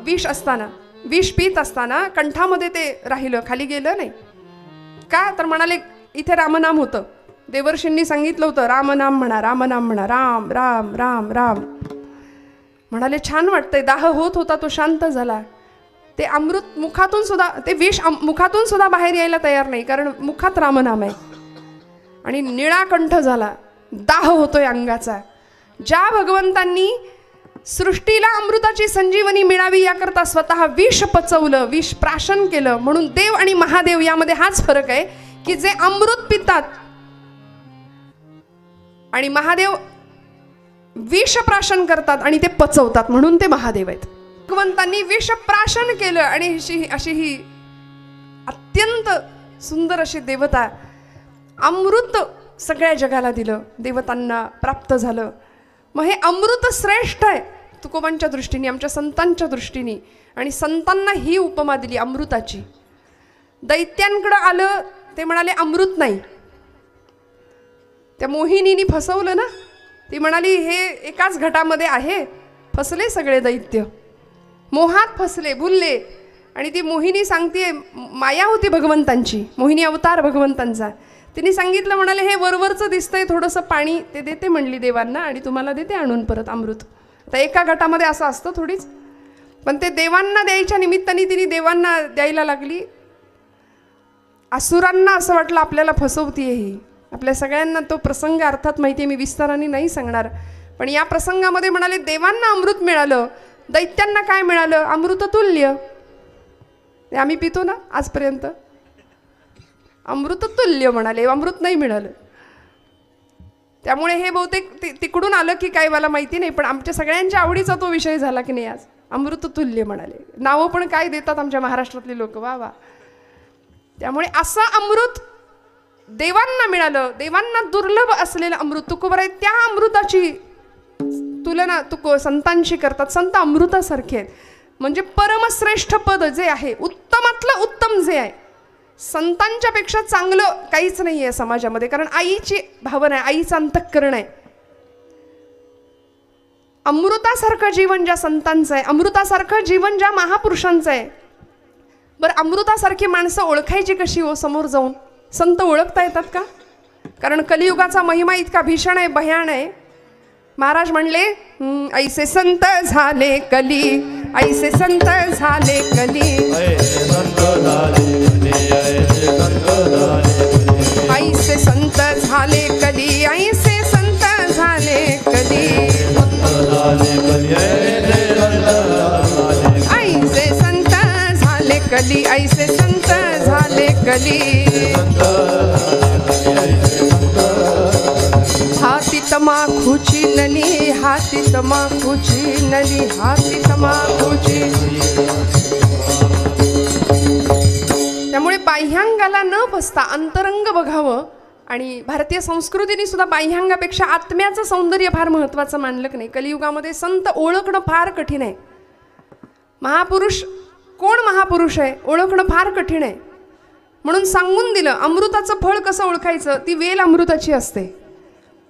विष असताना, विष पीत असताना कंठामध्ये ते राहिलं, खाली गेलं नाही. का तर म्हणाले इथे रामनाम होतं. देवर्षींनी सांगितलं होतं रामनाम म्हणा, रामनाम म्हणा, राम राम राम राम. म्हणाले छान वाटतंय. दाह होत होता तो शांत झाला. ते अमृत मुखातून सुद्धा, ते विष मुखातून सुद्धा बाहेर यायला तयार नाही, कारण मुखात रामनाम आहे. आणि निळा कंठ झाला, दाह होतोय अंगाचा. ज्या भगवंतांनी सृष्टीला अमृताची संजीवनी मिळावी याकरता स्वतः विष पचवलं, विष प्राशन केलं. म्हणून देव आणि महादेव यामध्ये हाच फरक आहे की जे अमृत पितात आणि महादेव विष प्राशन करतात आणि ते पचवतात, म्हणून ते महादेव आहेत. भगवंतांनी विष प्राशन केलं आणि अशी ही अत्यंत सुंदर अशी देवता, अमृत सगळ्या जगाला दिलं, देवतांना प्राप्त झालं. मग हे अमृत श्रेष्ठ आहे तुकोबांच्या दृष्टीने, आमच्या संतांच्या दृष्टीने. आणि संतांना ही उपमा दिली अमृताची. दैत्यांकडं आलं, ते म्हणाले अमृत नाही. त्या मोहिनीनी फसवलं ना, ती म्हणाली हे एकाच घटामध्ये आहे. फसले सगळे दैत्य, मोहात फसले, भुलले. आणि ती मोहिनी सांगते, माया होती भगवंतांची, मोहिनी अवतार भगवंतांचा. तिने सांगितलं, म्हणाले हे वरवरचं दिसतंय थोडंसं पाणी, ते देते म्हणली देवांना, आणि तुम्हाला देते आणून परत अमृत. आता एका घटामध्ये असं असतं थोडीच, पण ते देवांना द्यायच्या निमित्ताने तिने देवांना द्यायला लागली. असुरांना असं वाटलं आपल्याला फसवतीये ही. आपल्या सगळ्यांना तो प्रसंग अर्थात माहिती आहे, मी विस्ताराने नाही सांगणार. पण या प्रसंगामध्ये म्हणाले देवांना अमृत मिळालं, दैत्यांना काय मिळालं? अमृततुल्य. आम्ही पितो ना आजपर्यंत, अमृततुल्य म्हणाले, अमृत नाही मिळालं. त्यामुळे हे बहुतेक तिकडून आलं की काय मला माहिती नाही, पण आमच्या सगळ्यांच्या आवडीचा तो विषय झाला की नाही आज. अमृततुल्य म्हणाले. नावं पण काय देतात आमच्या महाराष्ट्रातले लोक, वा वा. त्यामुळे असं अमृत देवांना मिळालं, देवांना दुर्लभ असलेलं अमृत. तुकोबाराय त्या अमृताची तुलना संतांशी करतात. संत अमृतासारखे आहेत. म्हणजे परमश्रेष्ठ पद जे आहे, उत्तमातलं उत्तम जे आहे, संतांच्या पेक्षा चांगलं काहीच नाही आहे समाजामध्ये. कारण आईची भावना आहे, आईचं अंतःकरण आहे. अमृतासारखं जीवन ज्या संतांचं आहे, अमृतासारखं जीवन ज्या महापुरुषांचं आहे. बरं, अमृतासारखी माणसं ओळखायची कशी हो समोर जाऊन? संत ओळखता येतात का? कारण कलियुगाचा महिमा इतका भीषण आहे, भयान आहे. महाराज म्हणले, ऐसे संत झाले कली, ऐसे संत झाले कली, ऐसे संत झाले कली, ऐसे संत झाले कली, ऐसे संत झाले कली, ऐसे संत झाले कली. हाती तमाखूची नली, हाती तमाखूची नली, हाती तमाखूची. त्यामुळे बाह्यांगाला न फसता अंतरंग बघावं. आणि भारतीय संस्कृतीने सुद्धा बाह्यांगापेक्षा आत्म्याचं सौंदर्य फार महत्त्वाचं मानलं की नाही. कलियुगामध्ये संत ओळखणं फार कठीण आहे. महापुरुष कोण महापुरुष आहे ओळखणं फार कठीण आहे. म्हणून सांगून दिलं अमृताचं फळ कसं ओळखायचं. ती वेल अमृताची असते,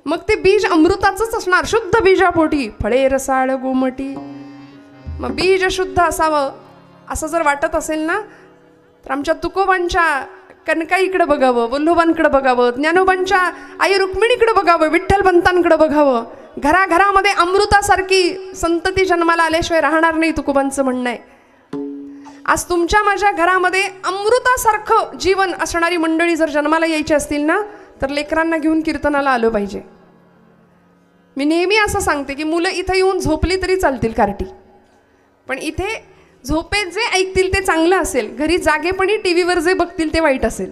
मग ते बीज अमृताचंच असणार, शुद्ध बीजापोटी फळे रसाळ गोमटी. मग बीज शुद्ध असावं असं जर वाटत असेल ना, तर आमच्या तुकोबांच्या कनकाईकडे बघावं, वल्लोबांकडे बघावं, ज्ञानोबांच्या आई रुक्मिणीकडे बघावं, विठ्ठलपंतांकडे बघावं. घराघरामध्ये अमृतासारखी संतती जन्माला आल्याशिवाय राहणार नाही, तुकोबांचं म्हणणं आहे. आज तुमच्या माझ्या घरामध्ये अमृतासारखं जीवन असणारी मंडळी जर जन्माला यायची असतील ना, तर लेकरांना घेऊन कीर्तनाला आलं पाहिजे. मी नेहमी असं सांगते की मुलं इथं येऊन झोपली तरी चालतील कार्टी, पण इथे झोपेत जे ऐकतील ते चांगलं असेल, घरी जागेपणी टी व्हीवर जे बघतील ते वाईट असेल.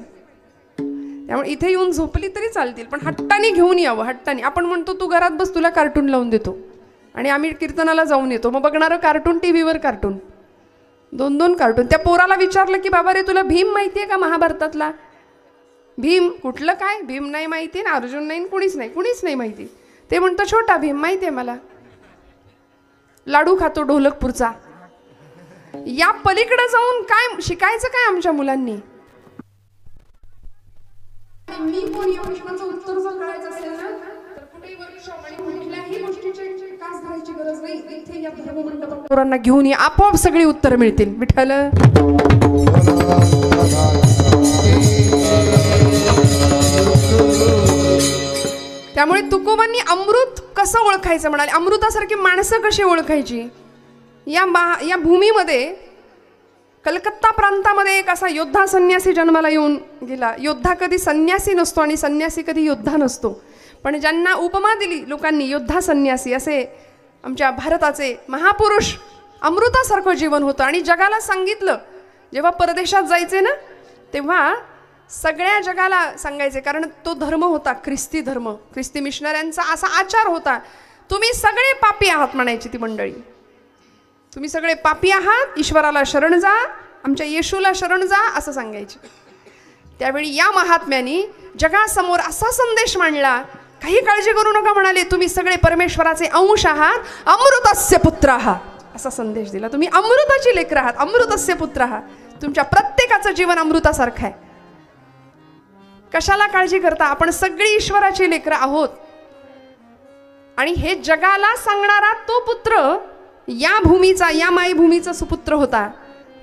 त्यामुळे इथे येऊन झोपली तरी चालतील, पण हट्टाने घेऊन यावं. हट्टाने आपण म्हणतो तू घरात बस, तुला कार्टून लावून देतो, आणि आम्ही कीर्तनाला जाऊन येतो. मग बघणारं कार्टून, टी व्हीवर कार्टून, 2-2 कार्टून. त्या पोराला विचारलं की बाबा रे तुला भीम माहिती आहे का महाभारतातला? भीम कुठलं काय? भीम नाही माहिती ना, अर्जुन नाही, कुणीच नाही माहिती. ते म्हणतं छोटा भीम माहिती आहे मला, लाडू खातो ढोलकपूरचा. या पलीकडे जाऊन काय शिकायचं काय आमच्या मुलांनी? मी कोण या प्रश्नाचं उत्तर जर कळायचं असेल ना, तर कुठेही वर्कशॉप आणि कुठल्याही गोष्टीची कास धरायची गरज नाही. इथे या धर्ममंडपात पोरांना घेऊन या, आपोआप सगळी उत्तर मिळतील. विठ्ठल त्यामुळे तुकोबांनी अमृत कसं ओळखायचं म्हणाले, अमृतासारखी माणसं कशी ओळखायची. या भूमीमध्ये कलकत्ता प्रांतामध्ये एक असा योद्धा संन्यासी जन्माला येऊन गेला. योद्धा कधी संन्यासी नसतो आणि संन्यासी कधी योद्धा नसतो, पण ज्यांना उपमा दिली लोकांनी योद्धा संन्यासी, असे आमच्या भारताचे महापुरुष. अमृतासारखं जीवन होतं आणि जगाला सांगितलं. जेव्हा परदेशात जायचे ना, तेव्हा सगळ्या जगाला सांगायचे, कारण तो धर्म होता ख्रिस्ती धर्म. ख्रिस्ती मिशनऱ्यांचा असा आचार होता, तुम्ही सगळे पापी आहात म्हणायची ती मंडळी. तुम्ही सगळे पापी आहात, ईश्वराला शरण जा, आमच्या येशूला शरण जा, असं सांगायचे. त्यावेळी या महात्म्यांनी जगासमोर असा संदेश मांडला काही काळजी करू नका म्हणाले, तुम्ही सगळे परमेश्वराचे अंश आहात, अमृतस्य पुत्र आहात असा संदेश दिला. तुम्ही अमृताची लेकरं आहात, अमृतस्य पुत्र आहात. तुमच्या प्रत्येकाचं जीवन अमृतासारखं आहे. कशाला काळजी करता? आपण सगळी ईश्वराची लेकरं आहोत. आणि हे जगाला सांगणारा तो पुत्र या भूमीचा, या मायभूमीचा सुपुत्र होता.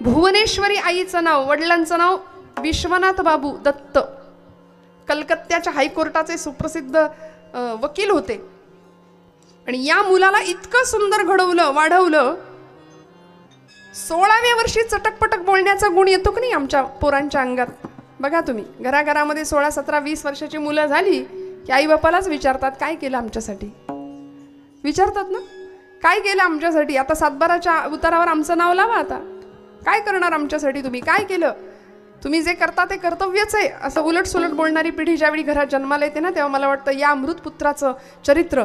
भुवनेश्वरी आईचं नाव, वडिलांचं नाव विश्वनाथ बाबू दत्त, कलकत्त्याच्या हायकोर्टाचे सुप्रसिद्ध वकील होते. आणि या मुलाला इतकं सुंदर घडवलं, वाढवलं. 16व्या वर्षी चटकपटक बोलण्याचा गुण येतो की नाही आमच्या पोरांच्या अंगात? बघा तुम्ही, घराघरामध्ये 16, 17, 20 वर्षाची मुलं झाली की आई बापालाच विचारतात, काय केलं आमच्यासाठी? विचारतात ना, काय केलं आमच्यासाठी? आता सातबाराच्या उतारावर आमचं नाव लावा. आता काय करणार आमच्यासाठी? तुम्ही काय केलं? तुम्ही जे करता ते कर्तव्यच आहे, असं उलट सुलट बोलणारी पिढी ज्यावेळी घरात जन्माला येते ना, तेव्हा मला वाटतं या अमृतपुत्राचं चरित्र,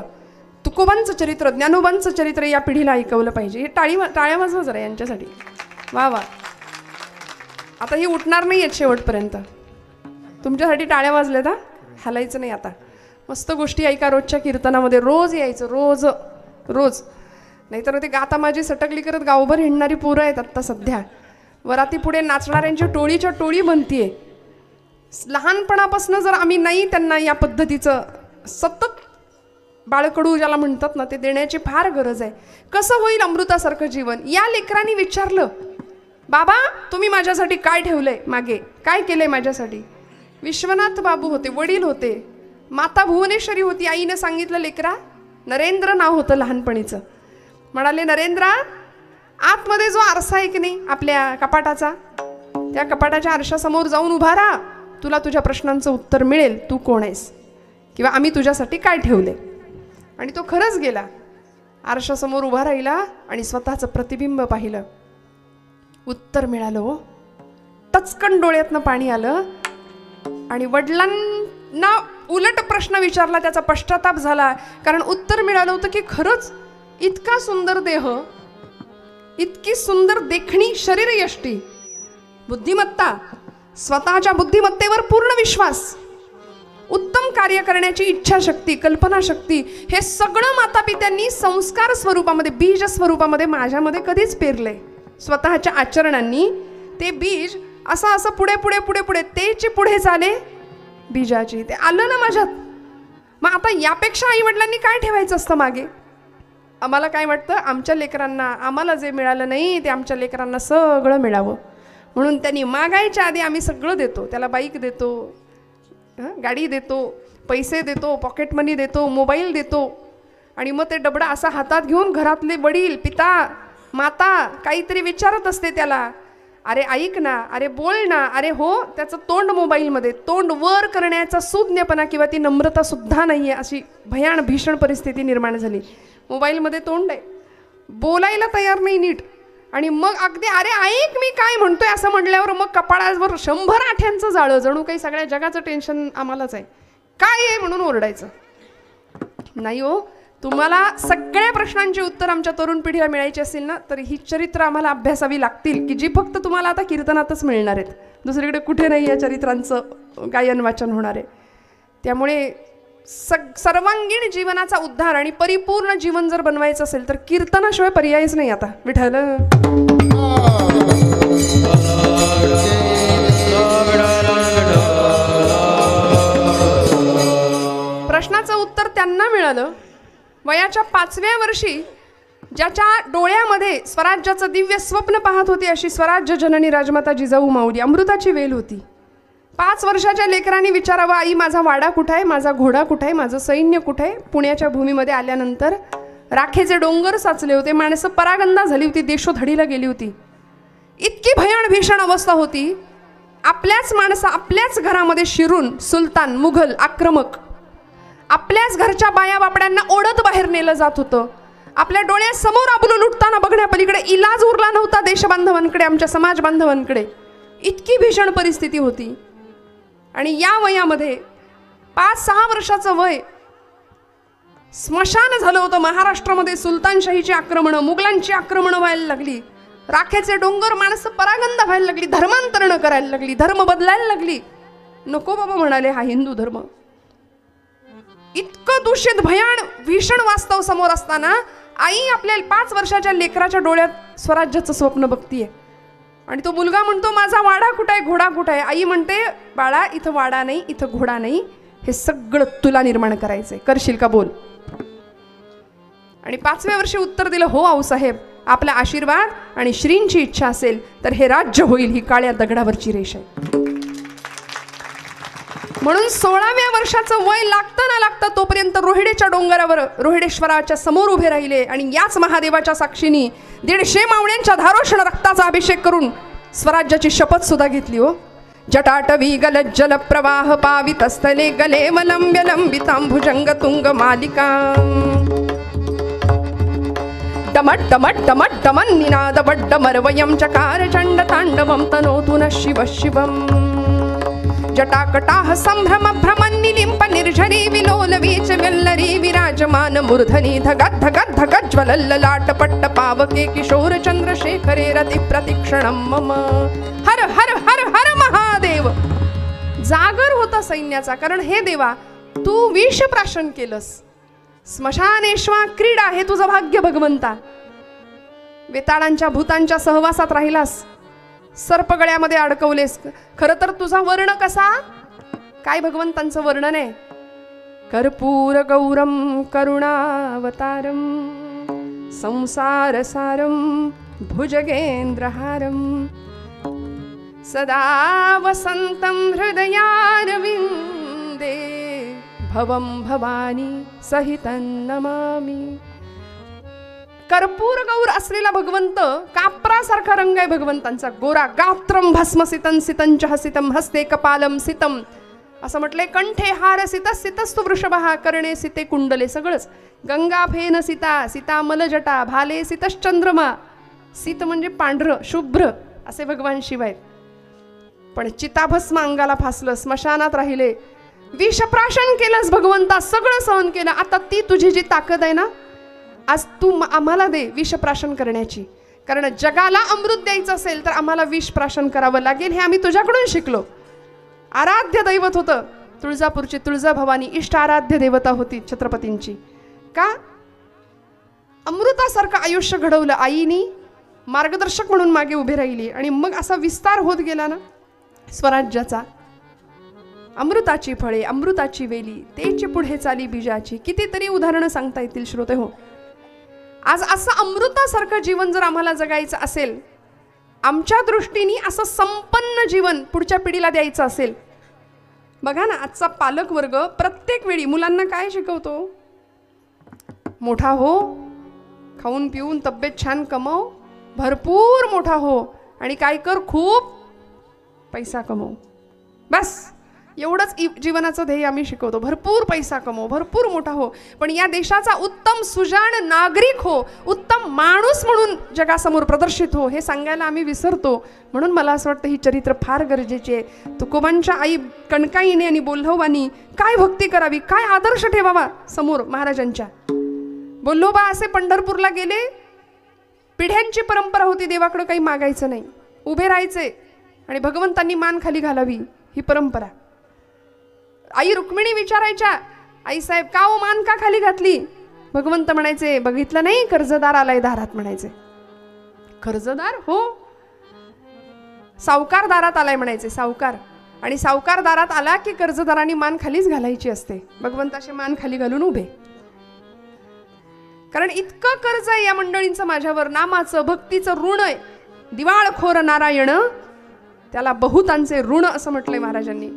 तुकोबांचं चरित्र, ज्ञानोबांचं चरित्र या पिढीला ऐकवलं पाहिजे. हे टाळ्या वाजवा जरा यांच्यासाठी. वा वा. आता ही उठणार नाही आहेत शेवटपर्यंत. तुमच्यासाठी टाळ्या वाजल्या ना, हलायचं नाही. आता मस्त गोष्टी ऐका रोजच्या कीर्तनामध्ये. रोज यायचं, रोज रोज. नाहीतर ते गाता माझी सटकली करत गावभर हिंडणारी पोरं आहेत आत्ता सध्या. वराती पुढे नाचणाऱ्यांची टोळीच्या टोळी बनतीये. लहानपणापासून जर आम्ही नाही त्यांना या पद्धतीचं सतत बाळकडू ज्याला म्हणतात ना, ते देण्याची फार गरज आहे. कसं होईल अमृतासारखं जीवन? या लेकरांनी विचारलं, बाबा तुम्ही माझ्यासाठी काय ठेवलंय मागे, काय केलंय माझ्यासाठी? विश्वनाथ बाबू होते, वडील होते, माता भुवनेश्वरी होती. आईनं सांगितलं, लेकरा, नरेंद्र नाव होतं लहानपणीचं. म्हणाले, नरेंद्रा, आतमध्ये जो आरसा आहे की नाही आपल्या कपाटाचा, त्या कपाटाच्या आरशासमोर जाऊन उभा राहा. तुला तुझ्या प्रश्नांचं उत्तर मिळेल, तू कोण आहेस किंवा आम्ही तुझ्यासाठी काय ठेवले. आणि तो खरंच गेला, आरशासमोर उभा राहिला आणि स्वतःचं प्रतिबिंब पाहिलं. उत्तर मिळालं. टचकन डोळ्यातनं पाणी आलं. आणि वडिलांना उलट प्रश्न विचारला, त्याचा पश्चाताप झाला. कारण उत्तर मिळालं होतं की खरंच इतका सुंदर देह, इतकी सुंदर देखणी शरीरयष्टी, बुद्धिमत्ता, स्वतःच्या बुद्धिमत्तेवर पूर्ण विश्वास, उत्तम कार्य करण्याची इच्छाशक्ती, कल्पनाशक्ती, हे सगळं मातापित्यांनी संस्कार स्वरूपामध्ये, बीज स्वरूपामध्ये माझ्यामध्ये कधीच पेरलंय. स्वतःच्या आचरणांनी ते बीज असं असं पुढे पुढे पुढे पुढे तेची पुढे चाले बीजाची, ते आलं ना माझ्यात. मग आता यापेक्षा आईवडिलांनी काय ठेवायचं असतं मागे? आम्हाला काय वाटतं, आमच्या लेकरांना, आम्हाला जे मिळालं नाही ते आमच्या लेकरांना सगळं मिळावं म्हणून त्यांनी मागायच्या आधी आम्ही सगळं देतो. त्याला बाईक देतो, गाडी देतो, पैसे देतो, पॉकेट मनी देतो, मोबाईल देतो. आणि मग ते डबडा असा हातात घेऊन घरातले वडील, पिता, माता काहीतरी विचारत असते त्याला, अरे ऐक ना, अरे बोल ना, अरे हो. त्याचं तोंड मोबाईलमध्ये, तोंड वर करण्याचा सुज्ञपणा किंवा ती नम्रता सुद्धा नाही आहे, अशी भीषण परिस्थिती निर्माण झाली. मोबाईलमध्ये तोंड आहे, बोलायला तयार नाही नीट. आणि मग अगदी अरे ऐक मी काय म्हणतोय असं म्हटल्यावर मग कपाळावर 100 आठ्यांचं जाळं, जणू काही सगळ्या जगाचं टेन्शन आम्हालाच आहे, काय आहे म्हणून ओरडायचं. नाही हो, तुम्हाला सगळ्या प्रश्नांची उत्तर आमच्या तरुण पिढीला मिळायची असेल ना, तर ही चरित्र आम्हाला अभ्यासावी लागतील, की जी फक्त तुम्हाला आता कीर्तनातच मिळणार आहेत. दुसरीकडे कुठे नाही या चरित्रांचं गायन वाचन होणार आहे. त्यामुळे सर्वांगीण जीवनाचा उद्धार आणि परिपूर्ण जीवन जर बनवायचं असेल तर कीर्तनाशिवाय पर्यायच नाही. आता विठ्ठल प्रश्नाचं उत्तर त्यांना मिळालं. वयाच्या 5व्या वर्षी ज्याच्या डोळ्यामध्ये स्वराज्याचं दिव्य स्वप्न पाहत होती अशी स्वराज्य जननी राजमाता जिजाऊ माऊली, अमृताची वेल होती. 5 वर्षाच्या लेकरांनी विचारावं, आई माझा वाडा कुठं आहे, माझा घोडा कुठं आहे, माझं सैन्य कुठं आहे. पुण्याच्या भूमीमध्ये आल्यानंतर राखेचे डोंगर साचले होते, माणसं परागंदा झाली होती, देशोधडीला गेली होती. इतकी भीषण अवस्था होती. आपल्याच माणसं आपल्याच घरामध्ये शिरून सुलतान, मुघल, आक्रमक आपल्याच घरच्या बाया बापड्यांना ओढत बाहेर नेलं जात होतं. आपल्या डोळ्यासमोर आबरू लुटताना बघण्यापलीकडे इलाज उरला नव्हता देशबांधवांकडे, आमच्या समाज बांधवांकडे. इतकी भीषण परिस्थिती होती. आणि या वयामध्ये 5-6 वर्षाचं वय स्मशान झालं होतं. महाराष्ट्रामध्ये सुलतानशाहीची आक्रमणं, मुघलांची आक्रमणं व्हायला लागली. राखेचे डोंगर, माणसं परागंदा व्हायला लागली, धर्मांतरणं करायला लागली, धर्म बदलायला लागली. नको बाबा म्हणाले हा हिंदू धर्म. इतकं दूषित भयान भीषण वास्तव समोर असताना आई आपल्या 5 वर्षाच्या लेकराच्या डोळ्यात स्वराज्याचं स्वप्न बघतीये. आणि तो मुलगा म्हणतो माझा वाडा कुठे आहे, घोडा कुठे आहे. आई म्हणते बाळा इथं वाडा नाही, इथं घोडा नाही, हे सगळं तुला निर्माण करायचंय, करशील का बोल. आणि 5व्या वर्षी उत्तर दिलं हो आऊसाहेब, आपला आशीर्वाद आणि श्रींची इच्छा असेल तर हे राज्य होईल, ही काळ्या दगडावरची रेष आहे. म्हणून 16व्या वर्षाचं वय लागतं ना लागतं तोपर्यंत रोहिडेच्या डोंगरावर रोहिडेश्वराच्या समोर उभे राहिले आणि याच महादेवाच्या साक्षीने 150 मावळ्यांच्या धारोष्ण रक्ताचा अभिषेक करून स्वराज्याची शपथ सुद्धा घेतली. हो जटाटवी गलज्जल प्रवाह पावितस्थले गले वलंब्य लंबितांभुजंग तुंग मालिका डमट डमट डमट डमन निनाद वड्डमरवयं चकार चंड तांडवं तनोतु न शिव शिवम् जटाकटाह संभ्रम भ्रमन्निलिम्प निर्झरी विलोलवीच वेल्लरी विराजमान मूर्धनी धगत धगत धगत ज्वलल्ललाट पट्ट पावके किशोर चंद्रशेखरे रति प्रतिक्षणं मम. हर हर हर हर महादेव. जागर होता सैन्याचा, कारण हे देवा तू विष प्राशन केलंस, स्मशानेश्वा क्रीडा हे तुझं भाग्य भगवंता. वेताळांच्या भूतांच्या सहवासात राहिलास, सर्पगळ्यामध्ये अडकवलेस. खरं तर तुझा वर्ण कसा, काय भगवंतांचं वर्णन आहे. कर्पूर गौरम करुणावतारम संसारसारम भुजगेंद्रहारम सदा वसंतं हृदयारविंदे भवं भवानी सहितं नमामि. कर्पूर गौर असलेला भगवंत, कापरासारखा रंग आहे भगवंतांचा, गोरा. गात्रम भस्मसितं सितंच हसितं हस्ते कपालम सितम असं म्हटलंय. कंठे हार सितस सितस्तु वृषभः कर्णे सिते कुंडले. सगळंच गंगा फेन सीता सीता मलजटा भाले सितश्चंद्रमा. सीत म्हणजे पांढरं शुभ्र असे भगवान शिव आहेत. पण चिताभस्म अंगाला फासलं, स्मशानात राहिले, विषप्राशन केलंस भगवंता, सगळं सहन केलं. आता ती तुझी जी ताकद आहे ना, आज तू आम्हाला दे विषप्राशन करण्याची. कारण जगाला अमृत द्यायचं असेल तर आम्हाला विषप्राशन करावं लागेल, हे आम्ही तुझ्याकडून शिकलो. आराध्य दैवत होतं तुळजापूरची तुळजाभवानी, इष्ट आराध्य देवता होती छत्रपतींची. का अमृतासारखं आयुष्य घडवलं आईनी, मार्गदर्शक म्हणून मागे उभी राहिली. आणि मग असा विस्तार होत गेला ना स्वराज्याचा. अमृताची फळे अमृताची वेली तेची पुढे चाली बीजाची. कितीतरी उदाहरणं सांगता येतील श्रोते हो. आज असं अमृतासारखं जीवन जर आम्हाला जगायचं असेल, आमच्या दृष्टीने असं संपन्न जीवन पुढच्या पिढीला द्यायचं असेल, बघा ना आजचा पालक वर्ग प्रत्येक वेळी मुलांना काय शिकवतो, मोठा हो, खाऊन पिऊन तब्येत छान कमव, भरपूर मोठा हो आणि काय कर, खूप पैसा कमव. बस एवढंच जीवनाचं ध्येय आम्ही शिकवतो. भरपूर पैसा कमव, भरपूर मोठा हो, पण या देशाचा उत्तम सुजाण नागरिक हो, उत्तम माणूस म्हणून जगासमोर प्रदर्शित हो, हे सांगायला आम्ही विसरतो. म्हणून मला असं वाटतं ही चरित्र फार गरजेची आहे. तुकोबांच्या आई कणकाईने आणि बोल्हवानी काय भक्ती करावी, काय आदर्श ठेवावा समोर महाराजांच्या. बोल्होबा असे पंढरपूरला गेले, पिढ्यांची परंपरा होती, देवाकडे काही मागायचं नाही, उभे राहायचे आणि भगवंतांनी मान खाली घालावी, ही परंपरा. आई रुक्मिणी विचारायच्या, आई साहेब का हो मान का खाली घातली. भगवंत म्हणायचे बघितलं नाही कर्जदार आलाय दारात. म्हणायचे कर्जदार हो, सावकार दारात आलाय म्हणायचे, सावकार. आणि सावकार दारात आला की कर्जदारांनी मान खालीच घालायची असते. भगवंत असे मान खाली घालून उभे, कारण इतकं कर्ज आहे या मंडळींचं माझ्यावर, नामाचं भक्तीचं ऋण आहे. दिवाळखोर नारायण त्याला बहुतांचे ऋण असं म्हटलंय महाराजांनी.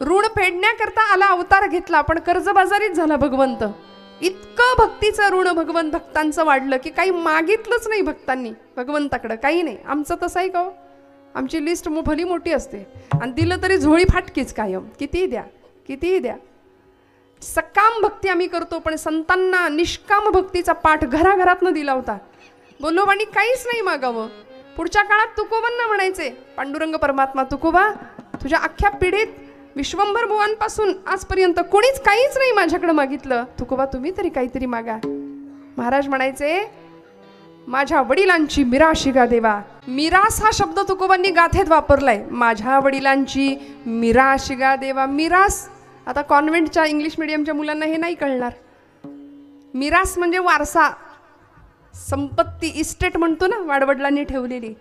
ऋण फेडण्याकरता आला अवतार घेतला, पण कर्जबाजारीच झाला भगवंत. इतकं भक्तीचं ऋण भगवंत भक्तांचं वाढलं की काही मागितलंच नाही भक्तांनी भगवंताकडं, काही नाही. आमचं तसं आहे का हो, आमची लिस्ट भली मोठी असते आणि दिलं तरी झोळी फाटकीच कायम, कितीही द्या कितीही द्या. सकाम भक्ती आम्ही करतो, पण संतांना निष्काम भक्तीचा पाठ घराघरातनं दिला होता. बोल्होबांनी काहीच नाही मागावं. पुढच्या काळात तुकोबांना म्हणायचे, पांडुरंग परमात्मा तुकोबा तुझ्या अख्ख्या पिढीत विश्वंभर भुवांपासून आजपर्यंत कोणीच काहीच नाही माझ्याकडे मागितलं, तुकोबा तुम्ही तरी काहीतरी मागा. महाराज म्हणायचे माझ्या वडिलांची मिराशी गा देवा. मिरास हा शब्द तुकोबांनी गाथेत वापरलाय. माझ्या वडिलांची मिराशी गा देवा. मिरास आता कॉन्व्हेंटच्या इंग्लिश मिडियमच्या मुलांना हे नाही कळणार. मिरास म्हणजे वारसा, संपत्ती, इस्टेट म्हणतो ना, वाडवडिलांनी ठेवलेली.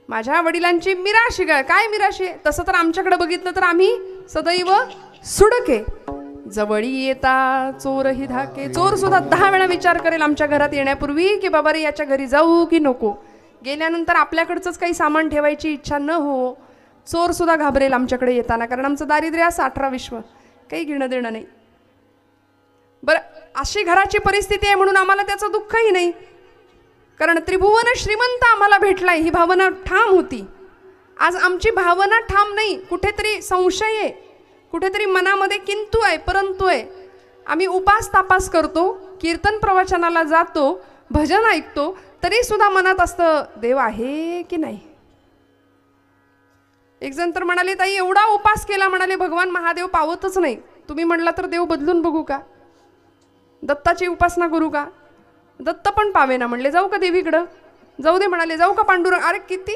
माझ्या वडिलांची मिराशी काय मिराशी आहे? तसं तर आमच्याकडे बघितलं तर आम्ही सदैव सुडके. जवळी येता चोरही धाके. चोर सुद्धा 10 वेळा विचार करेल आमच्या घरात येण्यापूर्वी की बाबा रे याच्या घरी जाऊ की नको. गेल्यानंतर आपल्याकडचंच काही सामान ठेवायची इच्छा न हो, चोर सुद्धा घाबरेल आमच्याकडे येताना, कारण आमचं दारिद्र्य असं 18 विश्व, काही घेणं देणं नाही. बरं, अशी घराची परिस्थिती आहे म्हणून आम्हाला त्याचं दुःखही नाही, कारण त्रिभुवन श्रीमंत आम्हाला भेटलाय ही भावना ठाम होती. आज आमची भावना ठाम नाही, कुठेतरी संशय आहे, कुठेतरी मनामध्ये किंतु आहे, परंतु आहे. आम्ही उपास तापास करतो, कीर्तन प्रवचनाला जातो, भजन ऐकतो, तरी सुद्धा मनात असतं देव आहे की नाही. एक जण तर म्हणाले, ताई एवढा उपास केला, म्हणाले भगवान महादेव पावतच नाही. तुम्ही म्हणला तर देव बदलून बघू का, दत्ताची उपासना करू का? दत्त पण पावेना म्हणले, जाऊ का देवीकडं? जाऊ दे म्हणाले, जाऊ का पांडुरंग? अरे किती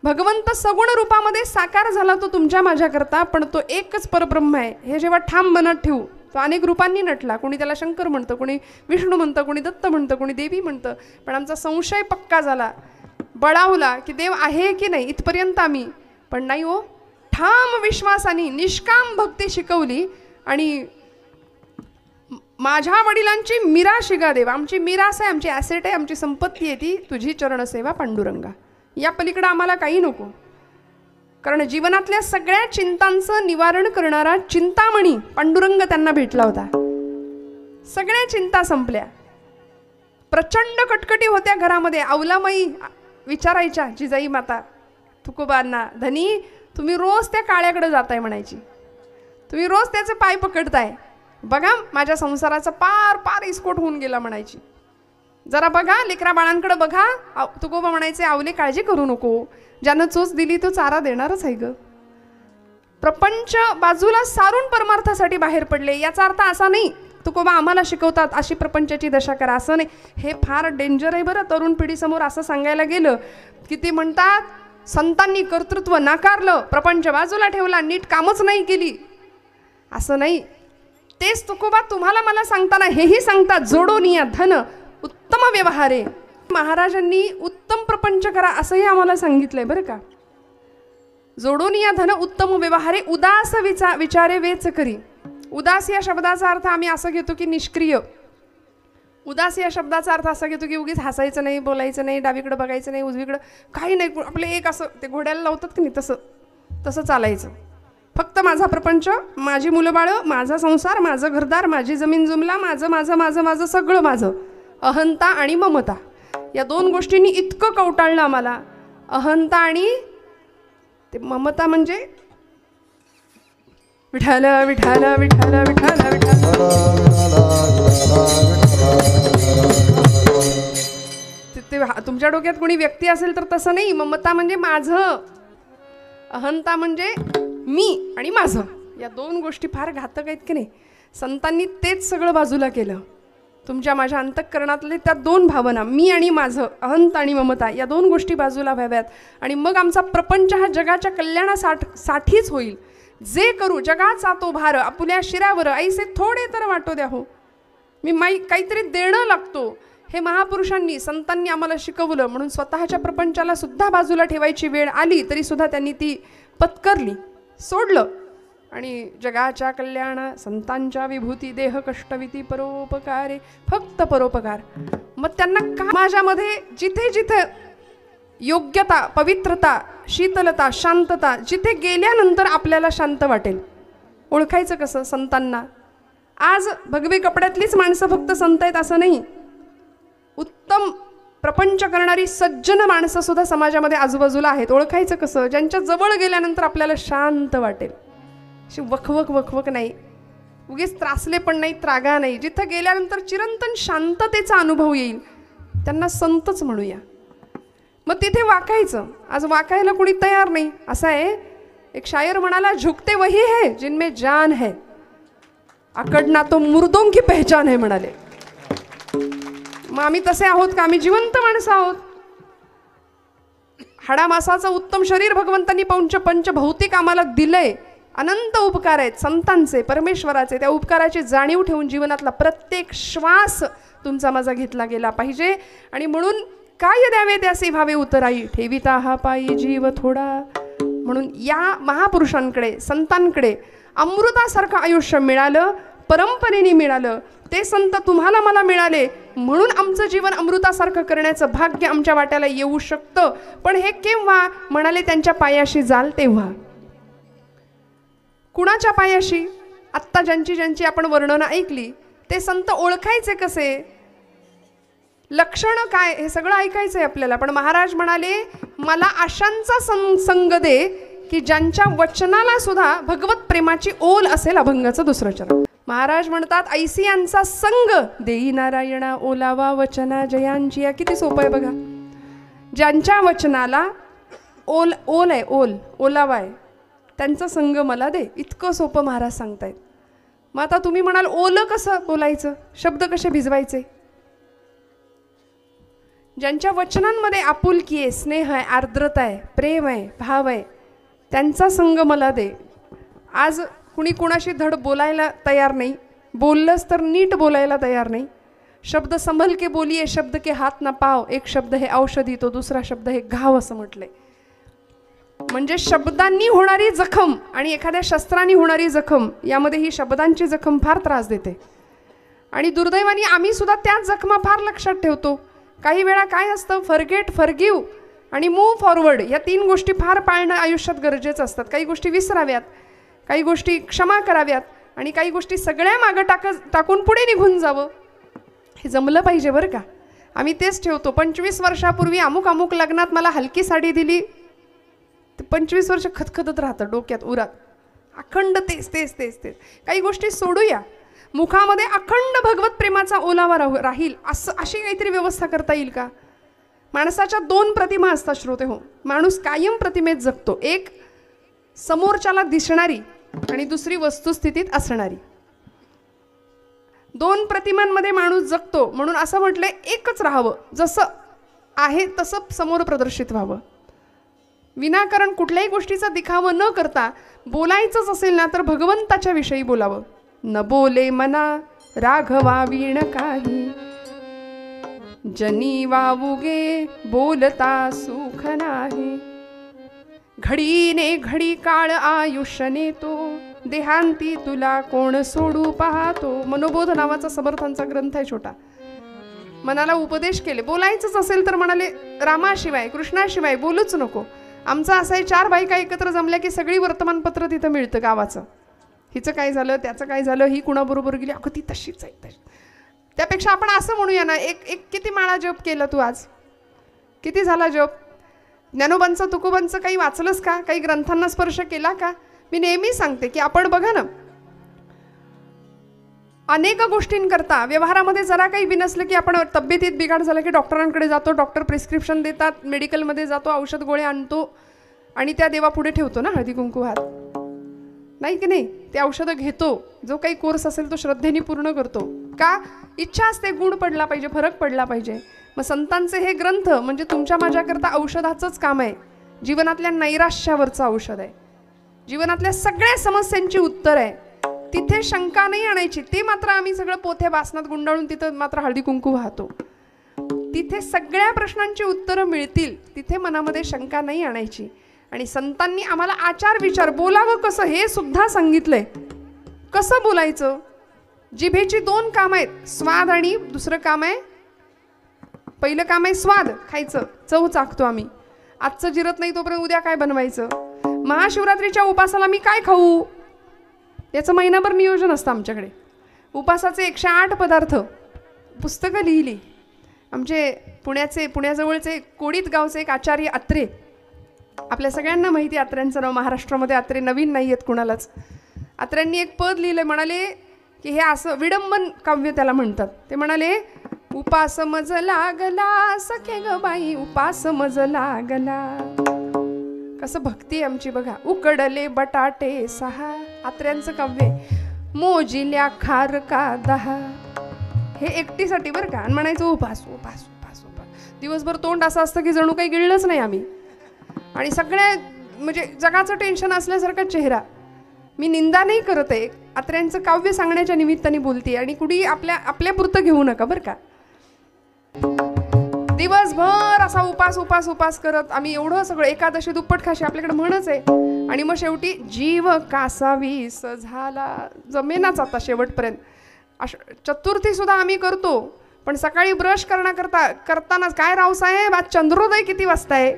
भगवंत सगुण रूपामध्ये साकार झाला तो तुमच्या माझ्याकरता, पण तो एकच परब्रह्म आहे हे जेव्हा ठाम मनात ठेवू, तो अनेक रूपांनी नटला. कोणी त्याला शंकर म्हणतं, कोणी विष्णू म्हणतं, कोणी दत्त म्हणतं, कोणी देवी म्हणतं, पण आमचा संशय पक्का झाला, बळावला की देव आहे की नाही इथपर्यंत आम्ही. पण नाही हो, ठाम विश्वासाने निष्काम भक्ती शिकवली आणि माझ्या वडिलांची मिराशी गा देव, आमची मिरास आहे, आमची ॲसेट आहे, आमची संपत्ती आहे ती तुझी चरणसेवा पांडुरंगा. या पलीकडे आम्हाला काही नको, कारण जीवनातल्या सगळ्या चिंतांचं निवारण करणारा चिंतामणी पांडुरंग त्यांना भेटला होता. सगळ्या चिंता संपल्या. प्रचंड कटकटी होत्या घरामध्ये. अवलामाई विचारायच्या जिजाई माता तुकोबांना, धनी तुम्ही रोज त्या काळ्याकडे जाताय म्हणायची, तुम्ही रोज त्याचे पाय पकडताय, बघा माझ्या संसाराचा पार पार इस्कोट होऊन गेला म्हणायची, जरा बघा लेकरा बाळांकडे बघा. तुकोबा म्हणायचे, आवले काळजी करू नको, ज्यानं चोच दिली तो चारा देणारच आहे ग. प्रपंच बाजूला सारून परमार्थासाठी बाहेर पडले. याचा अर्थ असा नाही तुकोबा आम्हाला शिकवतात अशी प्रपंचाची दशा करा, असं नाही. हे फार डेंजर आहे बरं. तरुण पिढीसमोर असं सांगायला गेलं की ते म्हणतात संतांनी कर्तृत्व नाकारलं, प्रपंच बाजूला ठेवला, नीट कामच नाही केली. असं नाही. तेच तुकोबा तुम्हाला मला सांगताना हेही सांगतात, जोडोनिया धन उत्तम व्यवहारे. महाराजांनी उत्तम प्रपंच करा असंही आम्हाला सांगितलंय बरं का. जोडोनिया धन उत्तम व्यवहारे, उदास विचारे वेच करी. उदास या शब्दाचा अर्थ आम्ही असं घेतो की निष्क्रिय. उदास या शब्दाचा अर्थ असा घेतो की उगीच हसायचं नाही, बोलायचं नाही, डावीकडे बघायचं नाही, उजवीकडं काही नाही, आपलं एक असं ते घोड्याला लावतात की नाही तसं चालायचं. फक्त माझा प्रपंच, माझी मुलं बाळं, माझा संसार, माझं घरदार, माझी जमीन जुमला, माझं माझं माझं माझं सगळं माझं. अहंता आणि ममता या 2 गोष्टींनी इतकं कवटाळलं आम्हाला. अहंता आणि ते ममता म्हणजे विठाल विठाल विठाल विठाल विठाल. ते तुमच्या डोक्यात कोणी व्यक्ती असेल तर तसं नाही. ममता म्हणजे माझं, अहंता म्हणजे मी आणि माझं. या 2 गोष्टी फार घातक आहेत की नाही. संतांनी तेच सगळं बाजूला केलं. तुमच्या माझ्या अंतःकरणातले त्या 2 भावना, मी आणि माझं, अहंता आणि ममता, या 2 गोष्टी बाजूला व्हाव्यात आणि मग आमचा प्रपंच हा जगाच्या कल्याणासाठीच होईल. जे करू जगाचा तो भार आपल्या शिरावर ऐसे थोडे तर वाटो द्या हो. मी काहीतरी देणं लागतो हे महापुरुषांनी संतांनी आम्हाला शिकवलं. म्हणून स्वतःच्या प्रपंचाला सुद्धा बाजूला ठेवायची वेळ आली तरी सुद्धा त्यांनी ती पत्करली, सोडलं आणि जगाच्या कल्याण संतांच्या विभूती देह कष्टविती परोपकारे, फक्त परोपकार. मग त्यांना समाजामध्ये जिथे जिथे योग्यता, पवित्रता, शीतलता, शांतता, जिथे गेल्यानंतर आपल्याला शांत वाटेल, ओळखायचं कसं संतांना? आज भगवे कपड्यातलीच माणसं फक्त संत आहेत असं नाही. उत्तम प्रपंच करणारी सज्जन माणसं सुद्धा समाजामध्ये आजूबाजूला आहेत. ओळखायचं कसं? ज्यांच्या जवळ गेल्यानंतर आपल्याला शांत वाटेल. अशी वखवक वखवक नाही, उगीच त्रासले पण नाही, त्रागा नाही. जिथं गेल्यानंतर चिरंतन शांततेचा अनुभव येईल त्यांना संतच म्हणूया. मग तिथे वाकायचं. आज वाकायला कोणी तयार नाही. असं आहे, एक शायर म्हणाला, झुकते वही है जिनमें जान है, आकडना तो मुर्दों की पहचान है म्हणाले. मग आम्ही तसे आहोत का? आम्ही जिवंत माणसं आहोत. हाडामासाचं उत्तम शरीर भगवंतांनी पंच भौतिक आम्हाला दिलंय. अनंत उपकार आहेत संतांचे, परमेश्वराचे. त्या उपकाराची जाणीव ठेवून जीवनातला प्रत्येक श्वास तुमचा माझा घेतला गेला पाहिजे. आणि म्हणून काय द्यावे त्याचे भावे उतराई, ठेविता हा पायी जीव थोडा. म्हणून या महापुरुषांकडे, संतांकडे अमृतासारखं आयुष्य मिळालं, परंपरेने मिळालं. ते संत तुम्हाला मला मिळाले म्हणून आमचं जीवन अमृतासारखं करण्याचं भाग्य आमच्या वाट्याला येऊ शकतं. पण हे केव्हा? म्हणाले त्यांच्या पायाशी जाल तेव्हा. कुणाच्या पायाशी? आत्ता ज्यांची आपण वर्णनं ऐकली ते संत ओळखायचे कसे, लक्षण काय, हे सगळं ऐकायचंय आपल्याला. पण महाराज म्हणाले मला अशांचा संग दे की ज्यांच्या वचनाला सुद्धा भगवत प्रेमाची ओल असेल. अभंगाचं दुसरं चरण. महाराज म्हणतात ऐसी यांचा संग देई नारायणा ओलावा वचना जयांची. या किती सोपं आहे बघा. ज्यांच्या वचनाला ओल आहे, ओलावा आहे, त्यांचा संग मला दे. इतकं सोपं महाराज सांगतायत. मग आता तुम्ही म्हणाल ओलं कसं बोलायचं, शब्द कसे भिजवायचे? ज्यांच्या वचनांमध्ये आपुलकी आहे, स्नेह आहे, आर्द्रता आहे, प्रेम आहे, भाव आहे, त्यांचा संग मला दे. आज कुणी कुणाशी धड बोलायला तयार नाही, बोललंच तर नीट बोलायला तयार नाही. शब्द संभल के बोलिये शब्द के हात ना पाव, एक शब्द हे औषधी तो दुसरा शब्द हे घाव असं म्हटलंय. म्हणजे शब्दांनी होणारी जखम आणि एखाद्या शस्त्रांनी होणारी जखम, यामध्ये ही शब्दांची जखम फार त्रास देते. आणि दुर्दैवाने आम्ही सुद्धा त्याच जखमा फार लक्षात ठेवतो. काही वेळा काय असतं, फॉरगेट, फॉरगिव्ह आणि मूव्ह फॉरवर्ड, या 3 गोष्टी फार पाळणं आयुष्यात गरजेचं असतात. काही गोष्टी विसराव्यात, काही गोष्टी क्षमा कराव्यात आणि काही गोष्टी सगळ्या मागं टाकून पुढे निघून जावं. हे जमलं पाहिजे बरं का. आम्ही तेच ठेवतो. 25 वर्षापूर्वी अमुक लग्नात मला हलकी साडी दिली, 25 वर्ष खतखतत राहतं डोक्यात, उरात अखंड तेच. काही गोष्टी सोडूया. मुखामध्ये अखंड भगवत प्रेमाचा ओलावा राहील अशी काहीतरी व्यवस्था करता येईल का? माणसाच्या 2 प्रतिमा असतात श्रोते हो. माणूस कायम प्रतिमेत जगतो. एक समोरच्याला दिसणारी आणि दुसरी वस्तुस्थितीत असणारी. 2 प्रतिमांमध्ये माणूस जगतो. म्हणून असं म्हटलंय एकच राहावं, जसं आहे तसं समोर प्रदर्शित व्हावं. विनाकारण कुठल्याही गोष्टीचा दिखावा न करता बोलायचंच असेल ना तर भगवंताच्या विषयी बोलावं. न बोले मना राघवा वीण काही, जनी वावुगे बोलता सुख नाही. घडीने घडी काळ आयुष्यने तो, देहांती तुला कोण सोडू पाहतो. मनोबोध नावाचा समर्थांचा ग्रंथ आहे छोटा. मनाला उपदेश केले. बोलायचंच असेल तर म्हणाले रामाशिवाय कृष्णाशिवाय बोलूच नको. आमचं असं आहे, 4 बायका एकत्र जमल्या की सगळी वर्तमानपत्र तिथं मिळतं गावाचं. हिचं काय झालं, त्याचं काय झालं, ही कुणाबरोबर गेली, अगं ती तशीच आहे. त्यापेक्षा आपण असं म्हणूया ना, एक किती माळा जप केला तू आज, किती झाला जप? ज्ञानोबांचं तुकोबांचं काही वाचलंस का? काही ग्रंथांना स्पर्श केला का? मी नेहमी सांगते की आपण बघा ना, अनेक गोष्टींकरता व्यवहारामध्ये जरा काही बिनसलं की आपण तब्येतीत बिघाड झाला की डॉक्टरांकडे जातो, डॉक्टर प्रिस्क्रिप्शन देतात, मेडिकलमध्ये जातो, औषध गोळ्या आणतो आणि त्या देवापुढे ठेवतो ना हळदी कुंकू हात, नाही की नाही? ते औषधं घेतो, जो काही कोर्स असेल तो श्रद्धेने पूर्ण करतो. का? इच्छा असते, गुण पडला पाहिजे, फरक पडला पाहिजे. मग संतांचे हे ग्रंथ म्हणजे तुमच्या माझ्याकरता औषधाचंच काम आहे. जीवनातल्या नैराश्यावरचं औषध आहे, जीवनातल्या सगळ्या समस्यांची उत्तर आहे. तिथे शंका नाही आणायची. ते मात्र आम्ही सगळं पोथ्या बासनात गुंडाळून तिथं मात्र हळदी कुंकू वाहतो. तिथे सगळ्या प्रश्नांची उत्तरं मिळतील, तिथे मनामध्ये शंका नाही आणायची. आणि संतांनी आम्हाला आचार विचार, बोलावं कसं हे सुद्धा सांगितलंय. कसं बोलायचं? जिभेची 2 काम आहेत, स्वाद आणि दुसरं काम आहे, पहिलं काम आहे स्वाद, खायचं, चव चाकतो आम्ही. आजचं जिरत नाही तोपर्यंत उद्या काय बनवायचं, महाशिवरात्रीच्या उपासाला मी काय खाऊ, याचं महिनाभर नियोजन असतं आमच्याकडे. उपासाचे 108 पदार्थ पुस्तकं लिहिली. आमचे पुण्याजवळचे कोडीत गावचे एक आचार्य अत्रे, आपल्या सगळ्यांना माहिती अत्र्यांचं नाव, महाराष्ट्रामध्ये अत्रे नवीन नाही आहेत कुणालाच. अत्र्यांनी एक पद लिहिलं, म्हणाले की हे असं विडंबन काव्य त्याला म्हणतात. ते म्हणाले, उपास मज लागला सखे ग बाई, उपास मज लागला. कसं भक्ती आमची बघा. उकडले बटाटे 6, आत्र्यांचं काव्य. मोजिल्या खार का 10, हे एकटीसाठी बरं का. आणि म्हणायचं उपास उपास उपास उपास. दिवसभर तोंड असं असतं की जणू काही गिळलंच नाही आम्ही. आणि सगळ्या म्हणजे जगाचं टेन्शन असल्यासारखा चेहरा. मी निंदा नाही करत आहे, अत्र्यांचं काव्य सांगण्याच्या निमित्ताने बोलते आणि कुणी आपल्यापुरतं घेऊ नका बरं का. दिवसभर असा उपास करत आम्ही एवढं सगळं एकादशी दुप्पट खाशी आपल्याकडे म्हणच आहे. आणि मग शेवटी जीव कासावीस झाला, जमेनाच आता शेवटपर्यंत. चतुर्थी सुद्धा आम्ही करतो, पण सकाळी ब्रश करतानाच काय रावसाहेब आज चंद्रोदय किती वाजता आहे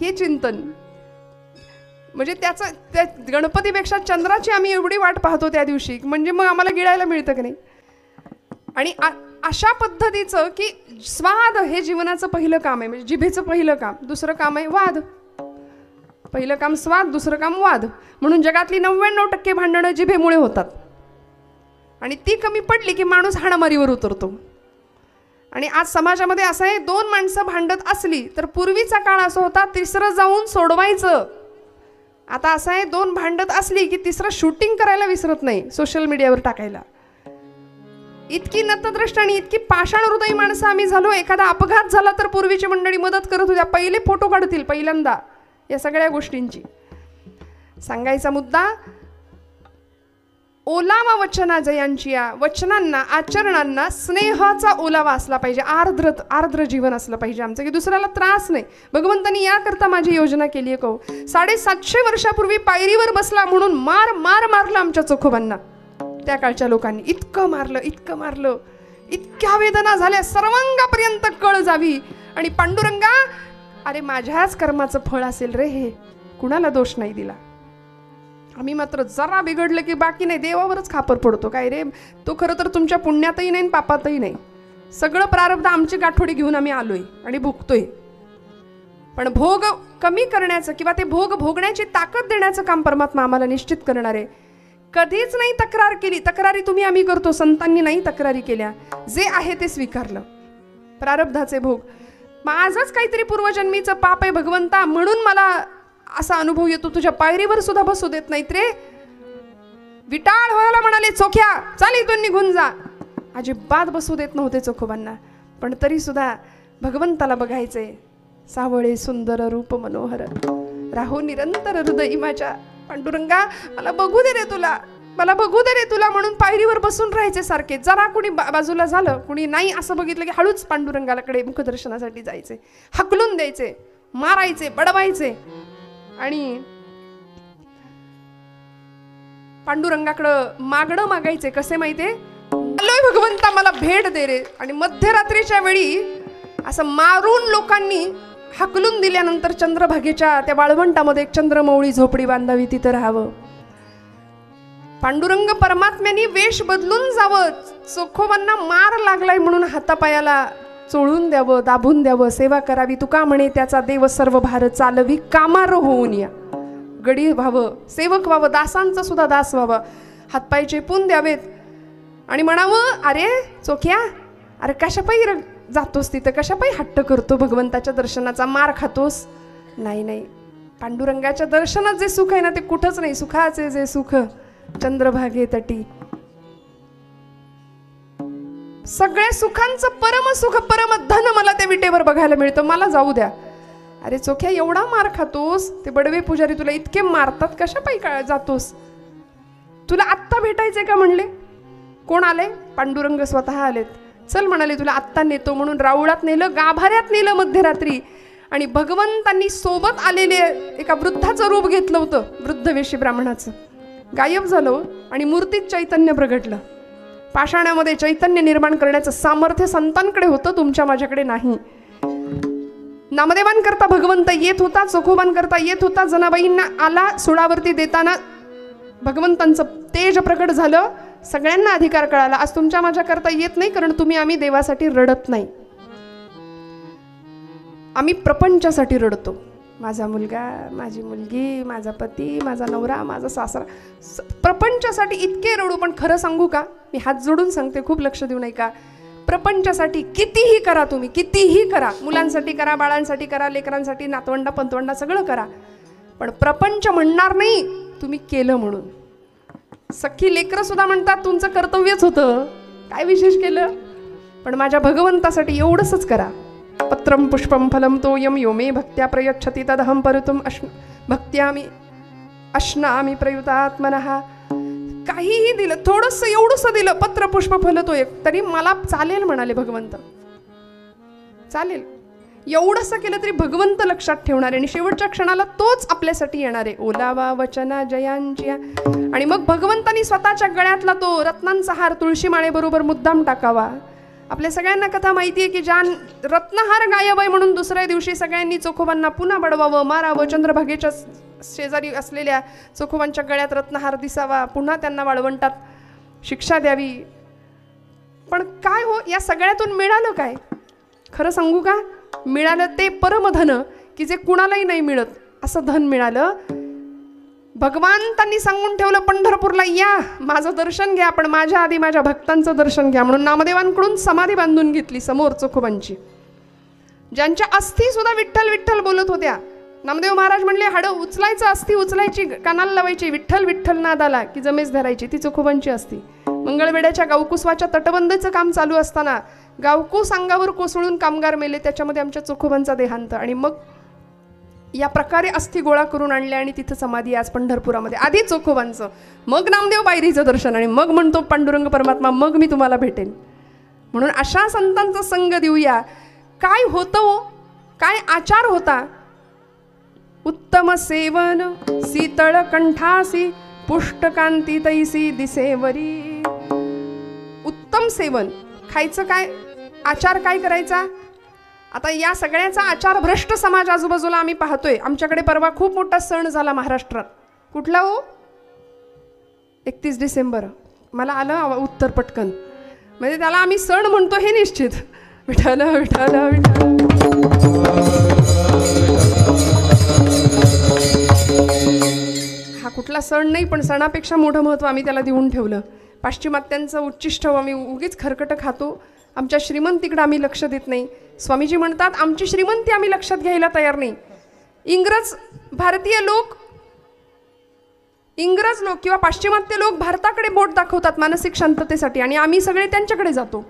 हे चिंतन. म्हणजे त्या गणपतीपेक्षा चंद्राची आम्ही एवढी वाट पाहतो त्या दिवशी, म्हणजे मग आम्हाला गिळायला मिळतं की नाही. आणि अशा पद्धतीचं की स्वाद हे जीवनाचं पहिलं काम आहे, म्हणजे जिभेचं पहिलं काम. दुसरं काम आहे वाद. पहिलं काम स्वाद, दुसरं काम वाद. म्हणून जगातली 99% भांडणं जिभेमुळे होतात. आणि ती कमी पडली की माणूस हाणामारीवर उतरतो. आणि आज समाजामध्ये असं आहे, 2 माणसं भांडत असली तर पूर्वीचा काळ असा होता तिसरं जाऊन सोडवायचं. आता असं आहे, 2 भांडत असली की तिसरं शूटिंग करायला विसरत नाही, सोशल मीडियावर टाकायला. इतकी नतद्रष्ट आणि इतकी पाषाण हृदयी माणसं आम्ही झालो. एखादा अपघात झाला तर पूर्वीची मंडळी मदत करत होत्या, पहिले फोटो काढतील पहिल्यांदा या सगळ्या गोष्टींची. सांगायचा मुद्दा, ओलावा वचना जयांची, या वचनांना आचरणांना स्नेहाचा ओलावा असला पाहिजे. आर्द्र जीवन असलं पाहिजे आमचं, की दुसऱ्याला त्रास नाही. भगवंतांनी याकरता माझी योजना केली आहे. 750 वर्षापूर्वी पायरीवर बसला म्हणून मारलं आमच्या चोखोबांना त्या काळच्या लोकांनी. इतकं मारलं, इतक्या वेदना झाल्या, सर्वांगापर्यंत कळ जावी. आणि पांडुरंगा, अरे माझ्याच कर्माचं फळ असेल रे हे, कुणाला दोष नाही दिला. आम्ही मात्र जरा बिघडलं की बाकी नाही, देवावरच खापर पडतो. काय रे, तो खरं तर तुमच्या पुण्यातही नाही पापातही नाही. सगळं प्रारब्ध आमची गाठोडी घेऊन आम्ही आलोय आणि भुगतोय. पण भोग कमी करण्याचं किंवा ते भोग भोगण्याची ताकद देण्याचं काम परमात्मा आम्हाला निश्चित करणार आहे. कधीच नाही तक्रार केली. तक्रारी तुम्ही आम्ही करतो, संतांनी नाही तक्रारी केल्या. जे आहे ते स्वीकारलं. प्रारब्धाचे भोग, माझंच काहीतरी पूर्वजन्मीचं पाप आहे भगवंता, म्हणून मला असा अनुभव येतो. तुझ्या पायरीवर सुद्धा बसू देत नाहीत रे. विटाळ व्हायला म्हणाले चोख्या, चाल इथून निघून जा. अजिबात बसू देत नव्हते चोखोबांना. पण तरी सुद्धा भगवंताला बघायचंय. सावळे सुंदर रूप मनोहर, राहो निरंतर हृदयी माझ्या. पांडुरंगा, मला बघू दे रे तुला, मला बघू दे रे तुला, म्हणून पायरीवर बसून राहायचे सारखे. जरा कुणी बाजूला झालं, कुणी नाही असं बघितलं की हळूच पांडुरंगाकडे मुखदर्शनासाठी जायचे, हकलून द्यायचे, मारायचे, बडवायचे. आणि पांडुरंगाकडं मागणं मागायचे. कसे माहितीये, आलोय भगवंता मला भेट दे रे. आणि मध्यरात्रीच्या वेळी असं मारून लोकांनी हकलून दिल्यानंतर चंद्रभागेच्या त्या वाळवंटामध्ये एक चंद्रमौळी झोपडी बांधावी, तिथं राहावं. पांडुरंग परमात्म्याने वेश बदलून जावं. चोखोबांना मार लागलाय म्हणून हातापायाला चोळून द्यावं, दाबून द्यावं, सेवा करावी. तुका म्हणे त्याचा देव सर्व भार चालवी, कामार होऊन या. गडी व्हावं, सेवक व्हावं, दासांचा सुद्धा दास व्हावं. हातपाय चेपून द्यावेत आणि म्हणावं, अरे चोख्या, अरे कशापायी जातोस तिथं, कशापायी हट्ट करतो भगवंताच्या दर्शनाचा, मार खातोस. नाही, पांडुरंगाच्या दर्शनात जे सुख आहे ना ते कुठंच नाही. सुखाचे जे सुख चंद्रभागे तटी, सगळ्या सुखांचं परमसुख परमधन मला त्या विटेवर बघायला मिळतं. मला जाऊ द्या. अरे चोख्या, एवढा मार खातोस, ते बडवे पुजारी तुला इतके मारतात, कशापायी जातोस? तुला आत्ता भेटायचे का म्हणले? कोण आले? पांडुरंग स्वतः आलेत. चल म्हणाले, तुला आत्ता नेतो. म्हणून राऊळात नेलं, गाभाऱ्यात नेलं मध्यरात्री. आणि भगवंतांनी सोबत आलेले एका वृद्धाचं रूप घेतलं होतं, वृद्धवेशी ब्राह्मणाचं. गायब झालं आणि मूर्तीत चैतन्य प्रगटलं. पाषाणामध्ये चैतन्य निर्माण करण्याचं सामर्थ्य संतांकडे होतं, तुमच्या माझ्याकडे नाही. नामदेवांकरता भगवंत येत होता, चोखोबांकरता येत होता. जनाबाईंना आला सुळावरती देताना भगवंतांचं तेज प्रकट झालं. सगळ्यांना अधिकार कळाला. आज तुमच्या माझ्याकरता येत नाही, कारण तुम्ही आम्ही देवासाठी रडत नाही. आम्ही प्रपंचासाठी रडतो. माझा मुलगा, माझी मुलगी, माझा पती, माझा नवरा, माझा सासरा, प्रपंचासाठी इतके रडू. पण खरं सांगू का, मी हात जोडून सांगते, खूप लक्ष देऊ नये का, प्रपंचासाठी कितीही करा तुम्ही, कितीही करा. मुलांसाठी करा, बाळांसाठी करा, लेकरांसाठी, नातवंडा पंतवंडा सगळं करा. पण प्रपंच म्हणणार नाही तुम्ही केलं म्हणून. सख्खी लेकरं सुद्धा म्हणतात तुमचं कर्तव्यच होतं, काय विशेष केलं. पण माझ्या भगवंतासाठी एवढंच करा. पत्रम पुष्पम फलम तोयम यो मे भक्त्या प्रयच्छति तदहम परतुम भक्त्यामी. अश्नामी प्रयुतात्मनः. काहीही दिलं, थोडंसं एवढंसं दिलं, पत्र पुष्प फल तो एक, तरी मला चालेल म्हणाले भगवंत. चालेल, एवढंसं केलं तरी भगवंत लक्षात ठेवणार आहे आणि शेवटच्या क्षणाला तोच आपल्यासाठी येणार आहे. ओलावा वचना जयांची. आणि मग भगवंतानी स्वतःच्या गळ्यातला तो रत्नांचा हार तुळशी माळेबरोबर मुद्दाम टाकावा. आपल्या सगळ्यांना कथा माहिती आहे की ज्या रत्नहार गायब आहे म्हणून दुसऱ्या दिवशी सगळ्यांनी चोखोबांना पुन्हा बडवावं, मारावं, चंद्रभागेच्या शेजारी असलेल्या चोखोबांच्या गळ्यात रत्नहार दिसावा, पुन्हा त्यांना वाळवंटात शिक्षा द्यावी. पण काय हो, या सगळ्यातून मिळालं काय? खरं सांगू का, मिळालं ते परमधन की जे कुणालाही नाही मिळत असं धन मिळालं. भगवंतांनी सांगून ठेवलं पंढरपूरला या, माझं दर्शन घ्या, पण माझ्या आधी माझ्या भक्तांचं दर्शन घ्या म्हणून नामदेवांकडून समाधी बांधून घेतली समोर चोखोबांची, ज्यांच्या अस्थी सुद्धा विठ्ठल विठ्ठल बोलत होत्या. नामदेव महाराज म्हणले हाडं उचलायचं, अस्थी उचलायची, कानाला लावायची, विठ्ठल विठ्ठल नाद आला की जमेस धरायची, ती चोखोबांची अस्थी. मंगळवेड्याच्या गावकुसवाच्या तटबंदीचं काम चालू असताना गावकूस अंगावर कोसळून कामगार मेले, त्याच्यामध्ये आमच्या चोखोबांचा देहांत. आणि मग या प्रकारे अस्थी गोळा करून आणल्या आणि तिथं समाधी आज पंढरपुरामध्ये. आधी चोखोबांचं, मग नामदेव पायरीचं दर्शन, आणि मग म्हणतो पांडुरंग परमात्मा मग मी तुम्हाला भेटेन. म्हणून अशा संतांचा संग देऊया. काय होतं, काय आचार होता. उत्तम सेवन शीतळ कंठासी, पुष्टकांती तैसी दिसेवरी. उत्तम सेवन, खायचं काय, आचार काय करायचा. आता या सगळ्याचा आचार भ्रष्ट समाज आजूबाजूला आम्ही पाहतोय. आमच्याकडे परवा खूप मोठा सण झाला महाराष्ट्रात. कुठला हो? 31 डिसेंबर. मला आलं उत्तर पटकन, म्हणजे त्याला आम्ही सण म्हणतो हे निश्चित. विठ्ठल विठ्ठल विठ्ठल. हा कुठला सण नाही, पण सणापेक्षा मोठं महत्त्व आम्ही त्याला देऊन ठेवलं. पाश्चिमात्यांचं उच्चिष्ट आम्ही उगीच खरकटं खातो. आमच्या श्रीमंतीकडे आम्ही लक्ष देत नाही. स्वामीजी म्हणतात आमची श्रीमंती आम्ही लक्षात घ्यायला तयार नाही. इंग्रज लोक किंवा पाश्चिमात्य लोक भारताकडे बोट दाखवतात मानसिक शांततेसाठी, आणि आम्ही सगळे त्यांच्याकडे जातो.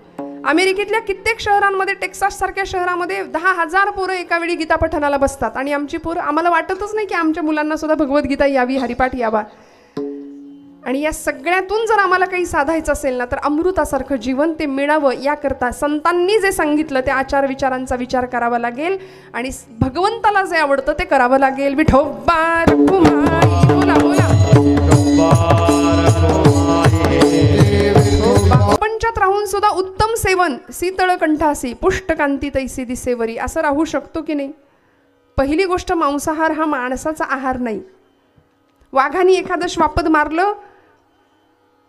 अमेरिकेतल्या कित्येक शहरांमध्ये, टेक्सास सारख्या शहरामध्ये 10,000 पोरं एका वेळी गीता पठणाला बसतात, आणि आमची पोरं, आम्हाला वाटतच नाही की आमच्या मुलांना सुद्धा भगवद्गीता यावी, हरिपाठ यावा. आणि या सगळ्यातून जर आम्हाला काही साधायचं असेल ना, तर अमृतासारखं जीवन ते मिळावं याकरता संतांनी जे सांगितलं त्या आचार विचारांचा विचार करावा लागेल, आणि भगवंताला जे आवडतं ते करावं लागेल. विठोबा रखुमाई. बोला बोला. पंचात राहून सुद्धा उत्तम सेवन शीतळ कंठासी, पुष्टकांती तैसी दिसेवरी असं राहू शकतो की नाही. पहिली गोष्ट, मांसाहार हा माणसाचा आहार नाही. वाघाने एखादं श्वापद मारलं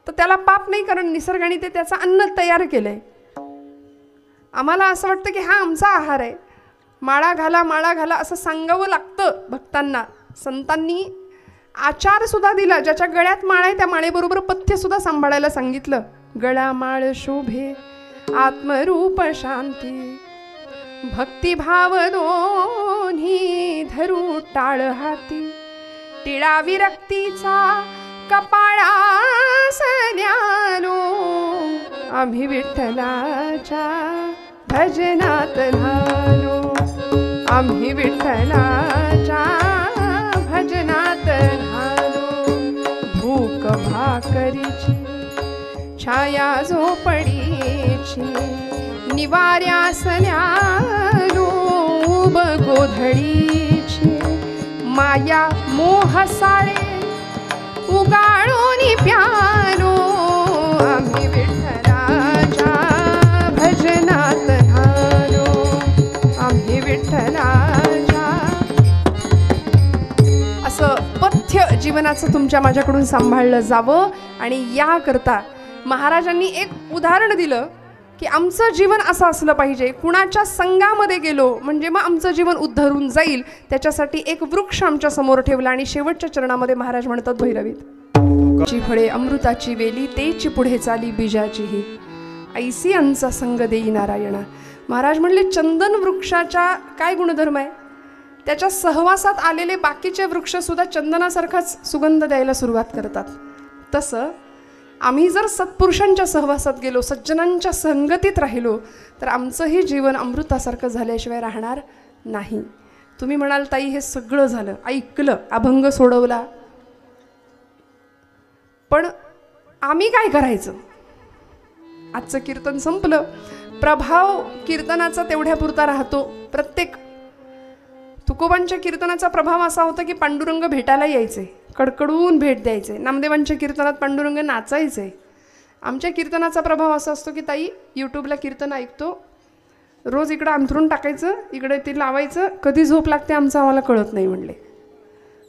तर त्याला पाप नाही, कारण निसर्गाने ते त्याचं अन्न तयार केलंय. आम्हाला असं वाटतं की हा आमचा आहार आहे, माळा घाला माळा घाला असं सांगावं लागतं भक्तांना. संतांनी आचार सुद्धा दिला. ज्याच्या गळ्यात माळ आहे त्या माळेबरोबर पथ्य सुद्धा सांभाळायला सांगितलं. गळा माळ शोभे आत्मरूप शांती, भक्तिभाव दोन्ही धरू टाळ हाती, टिळा विरक्तीचा कपाळास न्यालो, आम्ही विठ्ठलाच्या भजनात झालो, आम्ही विठ्ठलाच्या भजनात झालो. भूक भाकरीची छाया झोपडीची, निवाऱ्यास न्यालो उब गोधडीची, माया मोह साळे उगाळून प्यालो, आम्ही विठ्ठलाच्या भजनात झालो, आम्ही विठ्ठलाच्या. असं पथ्य जीवनाचं तुमच्या माझ्याकडून सांभाळलं जावं. आणि याकरता महाराजांनी एक उदाहरण दिलं की आमचं जीवन असं असलं पाहिजे. कुणाच्या संघामध्ये गेलो म्हणजे मग आमचं जीवन उद्धरून जाईल, त्याच्यासाठी एक वृक्ष आमच्या समोर ठेवला. आणि शेवटच्या चरणामध्ये महाराज म्हणतात भैरवीत, ची फळे अमृताची वेली, तेची पुढे चाली बीजाचीही, ऐसी आमचा संग देई नारायणा. महाराज म्हणले चंदन वृक्षाचा काय गुणधर्म आहे, त्याच्या सहवासात आलेले बाकीचे वृक्ष सुद्धा चंदनासारखाच सुगंध द्यायला सुरुवात करतात. तसं आम्ही जर सत्पुरुषांच्या सहवासात गेलो, सज्जनांच्या संगतीत राहिलो, तर आमचंही जीवन अमृतासारखं झाल्याशिवाय राहणार नाही. तुम्ही म्हणाल ताई हे सगळं झालं, ऐकलं, अभंग सोडवला, पण आम्ही काय करायचं? आजचं कीर्तन संपलं, प्रभाव कीर्तनाचा तेवढ्या पुरता राहतो. प्रत्येक तुकोबांच्या कीर्तनाचा प्रभाव असा होता की पांडुरंग भेटायला यायचे, कडकडून भेट द्यायचे. नामदेवांच्या कीर्तनात पांडुरंग नाचायचे. आमच्या कीर्तनाचा प्रभाव असा असतो की ताई यूट्यूबला कीर्तन ऐकतो, रोज इकडं अंथरून टाकायचं, इकडे ते लावायचं, कधी झोप लागते आमचं आम्हाला कळत नाही म्हणले.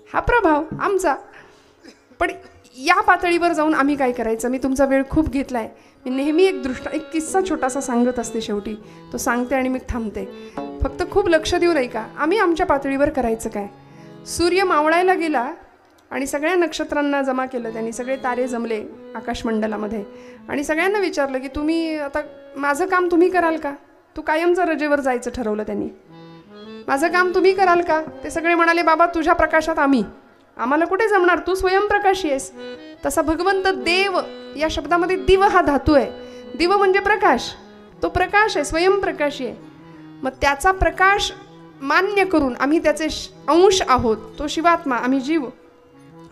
हा प्रभाव आमचा. पण या पातळीवर जाऊन आम्ही काय करायचं? मी तुमचा वेळ खूप घेतला आहे. मी नेहमी एक किस्सा छोटासा सांगत असते, शेवटी तो सांगते आणि मी थांबते. फक्त खूप लक्ष देऊ नाही का, आम्ही आमच्या पातळीवर करायचं काय? सूर्य मावळायला गेला आणि सगळ्या नक्षत्रांना जमा केलं त्यांनी, सगळे तारे जमले आकाशमंडलामध्ये आणि सगळ्यांना विचारलं की तुम्ही आता माझं काम तुम्ही कराल का? तू कायमचं रजेवर जायचं ठरवलं त्यांनी. माझं काम तुम्ही कराल का? ते सगळे म्हणाले बाबा तुझ्या प्रकाशात आम्हाला कुठे जमणार, तू स्वयंप्रकाशी आहेस. तसा भगवंत देव या शब्दामध्ये दिव हा धातू आहे. दिव म्हणजे प्रकाश, तो प्रकाश आहे, स्वयंप्रकाशी आहे. मग त्याचा प्रकाश मान्य करून आम्ही त्याचे अंश आहोत. तो शिवात्मा, आम्ही जीव.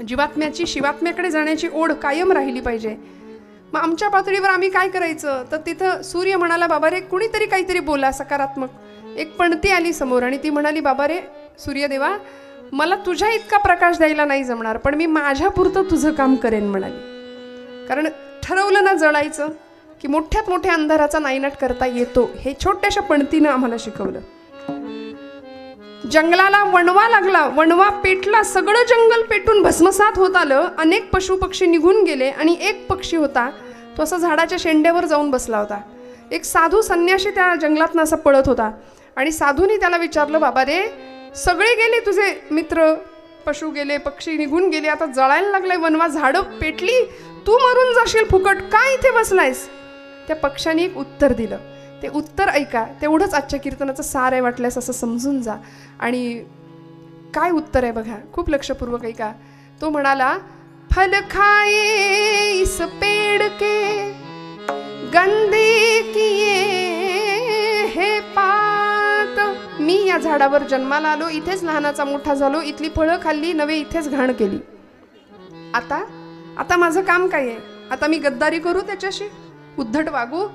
जीवात्म्याची शिवात्म्याकडे जाण्याची ओढ कायम राहिली पाहिजे. मग आमच्या पातळीवर आम्ही काय करायचं? तर तिथं सूर्य म्हणाला बाबा रे कुणीतरी काहीतरी बोला सकारात्मक. एक पणती आली समोर आणि ती म्हणाली बाबा रे सूर्यदेवा, मला तुझ्या इतका प्रकाश द्यायला नाही जमणार, पण मी माझ्यापुरतं तुझं काम करेन म्हणाली. कारण ठरवलं ना जळायचं की मोठ्यात मोठ्या अंधाराचा नायनाट करता येतो, हे छोट्याशा पणतीनं आम्हाला शिकवलं. जंगलाला वणवा लागला, वणवा पेटला, सगळं जंगल पेटून भस्मसात होत आलं. अनेक पशु पक्षी निघून गेले आणि एक पक्षी होता तो असा झाडाच्या शेंड्यावर जाऊन बसला होता. एक साधू संन्याशी त्या जंगलातनं असा पळत होता आणि साधूनी त्याला विचारलं बाबा रे सगळे गेले तुझे मित्र, पशु गेले, पक्षी निघून गेले, आता जळायला लागलाय वनवा, झाडं पेटली, तू मरून जाशील फुकट, काय इथे बसलायस? त्या पक्षाने एक उत्तर दिलं. ते उत्तर ऐका, तेवढंच आजच्या कीर्तनाचं सार आहे वाटल्यास असं समजून जा. आणि काय उत्तर आहे बघा, खूप लक्षपूर्वक ऐका. तो म्हणाला फल खाए इस पेड़ के गंदे किए हे पात. मी या झाडावर जन्माला आलो, इथेच लहानाचा मोठा झालो, इथली फळं खाल्ली, नवे इथेच घाण केली. आता माझं काम काय आहे? आता मी गद्दारी करू त्याच्याशी, उद्धट वागू?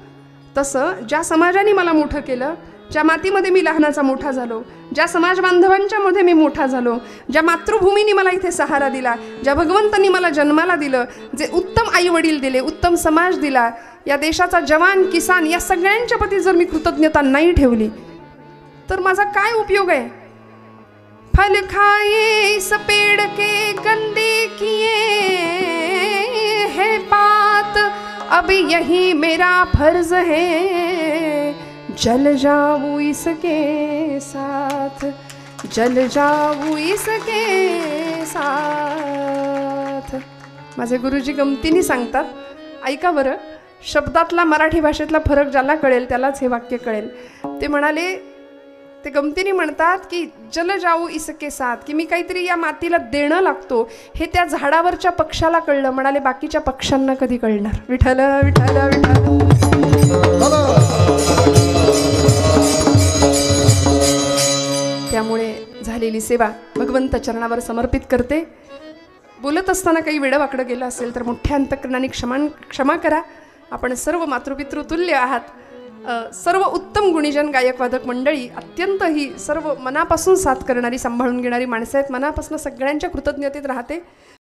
तसं ज्या समाजाने मला मोठं केलं, ज्या मातीमध्ये मी लहानाचा मोठा झालो, ज्या समाज बांधवांच्या मध्ये मी मोठा झालो, ज्या मातृभूमीने मला इथे सहारा दिला, ज्या भगवंतांनी मला जन्माला दिलं, जे उत्तम आई वडील दिले, उत्तम समाज दिला, या देशाचा जवान किसान, या सगळ्यांच्या प्रती जर मी कृतज्ञता नाही ठेवली तर माझा काय उपयोग आहे? फल खाए इस पेड़ के गंदे किए है बात, अब यही मेरा फर्ज है, जल जाऊं इसके साथ, जल जाऊं इसके साथ. माझे गुरुजी गमतीने सांगतात, ऐका बरं, शब्दातला मराठी भाषेतला फरक ज्याला कळेल त्यालाच हे वाक्य कळेल. ते म्हणाले, ते गमतीने म्हणतात की जल जाऊ इसके साथ, की मी काहीतरी या मातीला देणं लागतो, हे त्या झाडावरच्या पक्षाला कळलं. म्हणाले बाकीच्या पक्ष्यांना कधी कळणार? विठ्ठल विठ्ठल विठ्ठल. त्यामुळे झालेली सेवा भगवंत चरणावर समर्पित करते. बोलत असताना काही वेडवाकडं गेलं असेल तर मोठ्या अंतकरणाने क्षमा करा. आपण सर्व मातृपितृ तुल्य आहात. सर्व उत्तम गुणीजन गायक वादक मंडळी, अत्यंत ही सर्व मनापासून साथ करणारी, सांभाळून घेणारी माणसं आहेत. मनापासून सगळ्यांच्या कृतज्ञतेत राहते.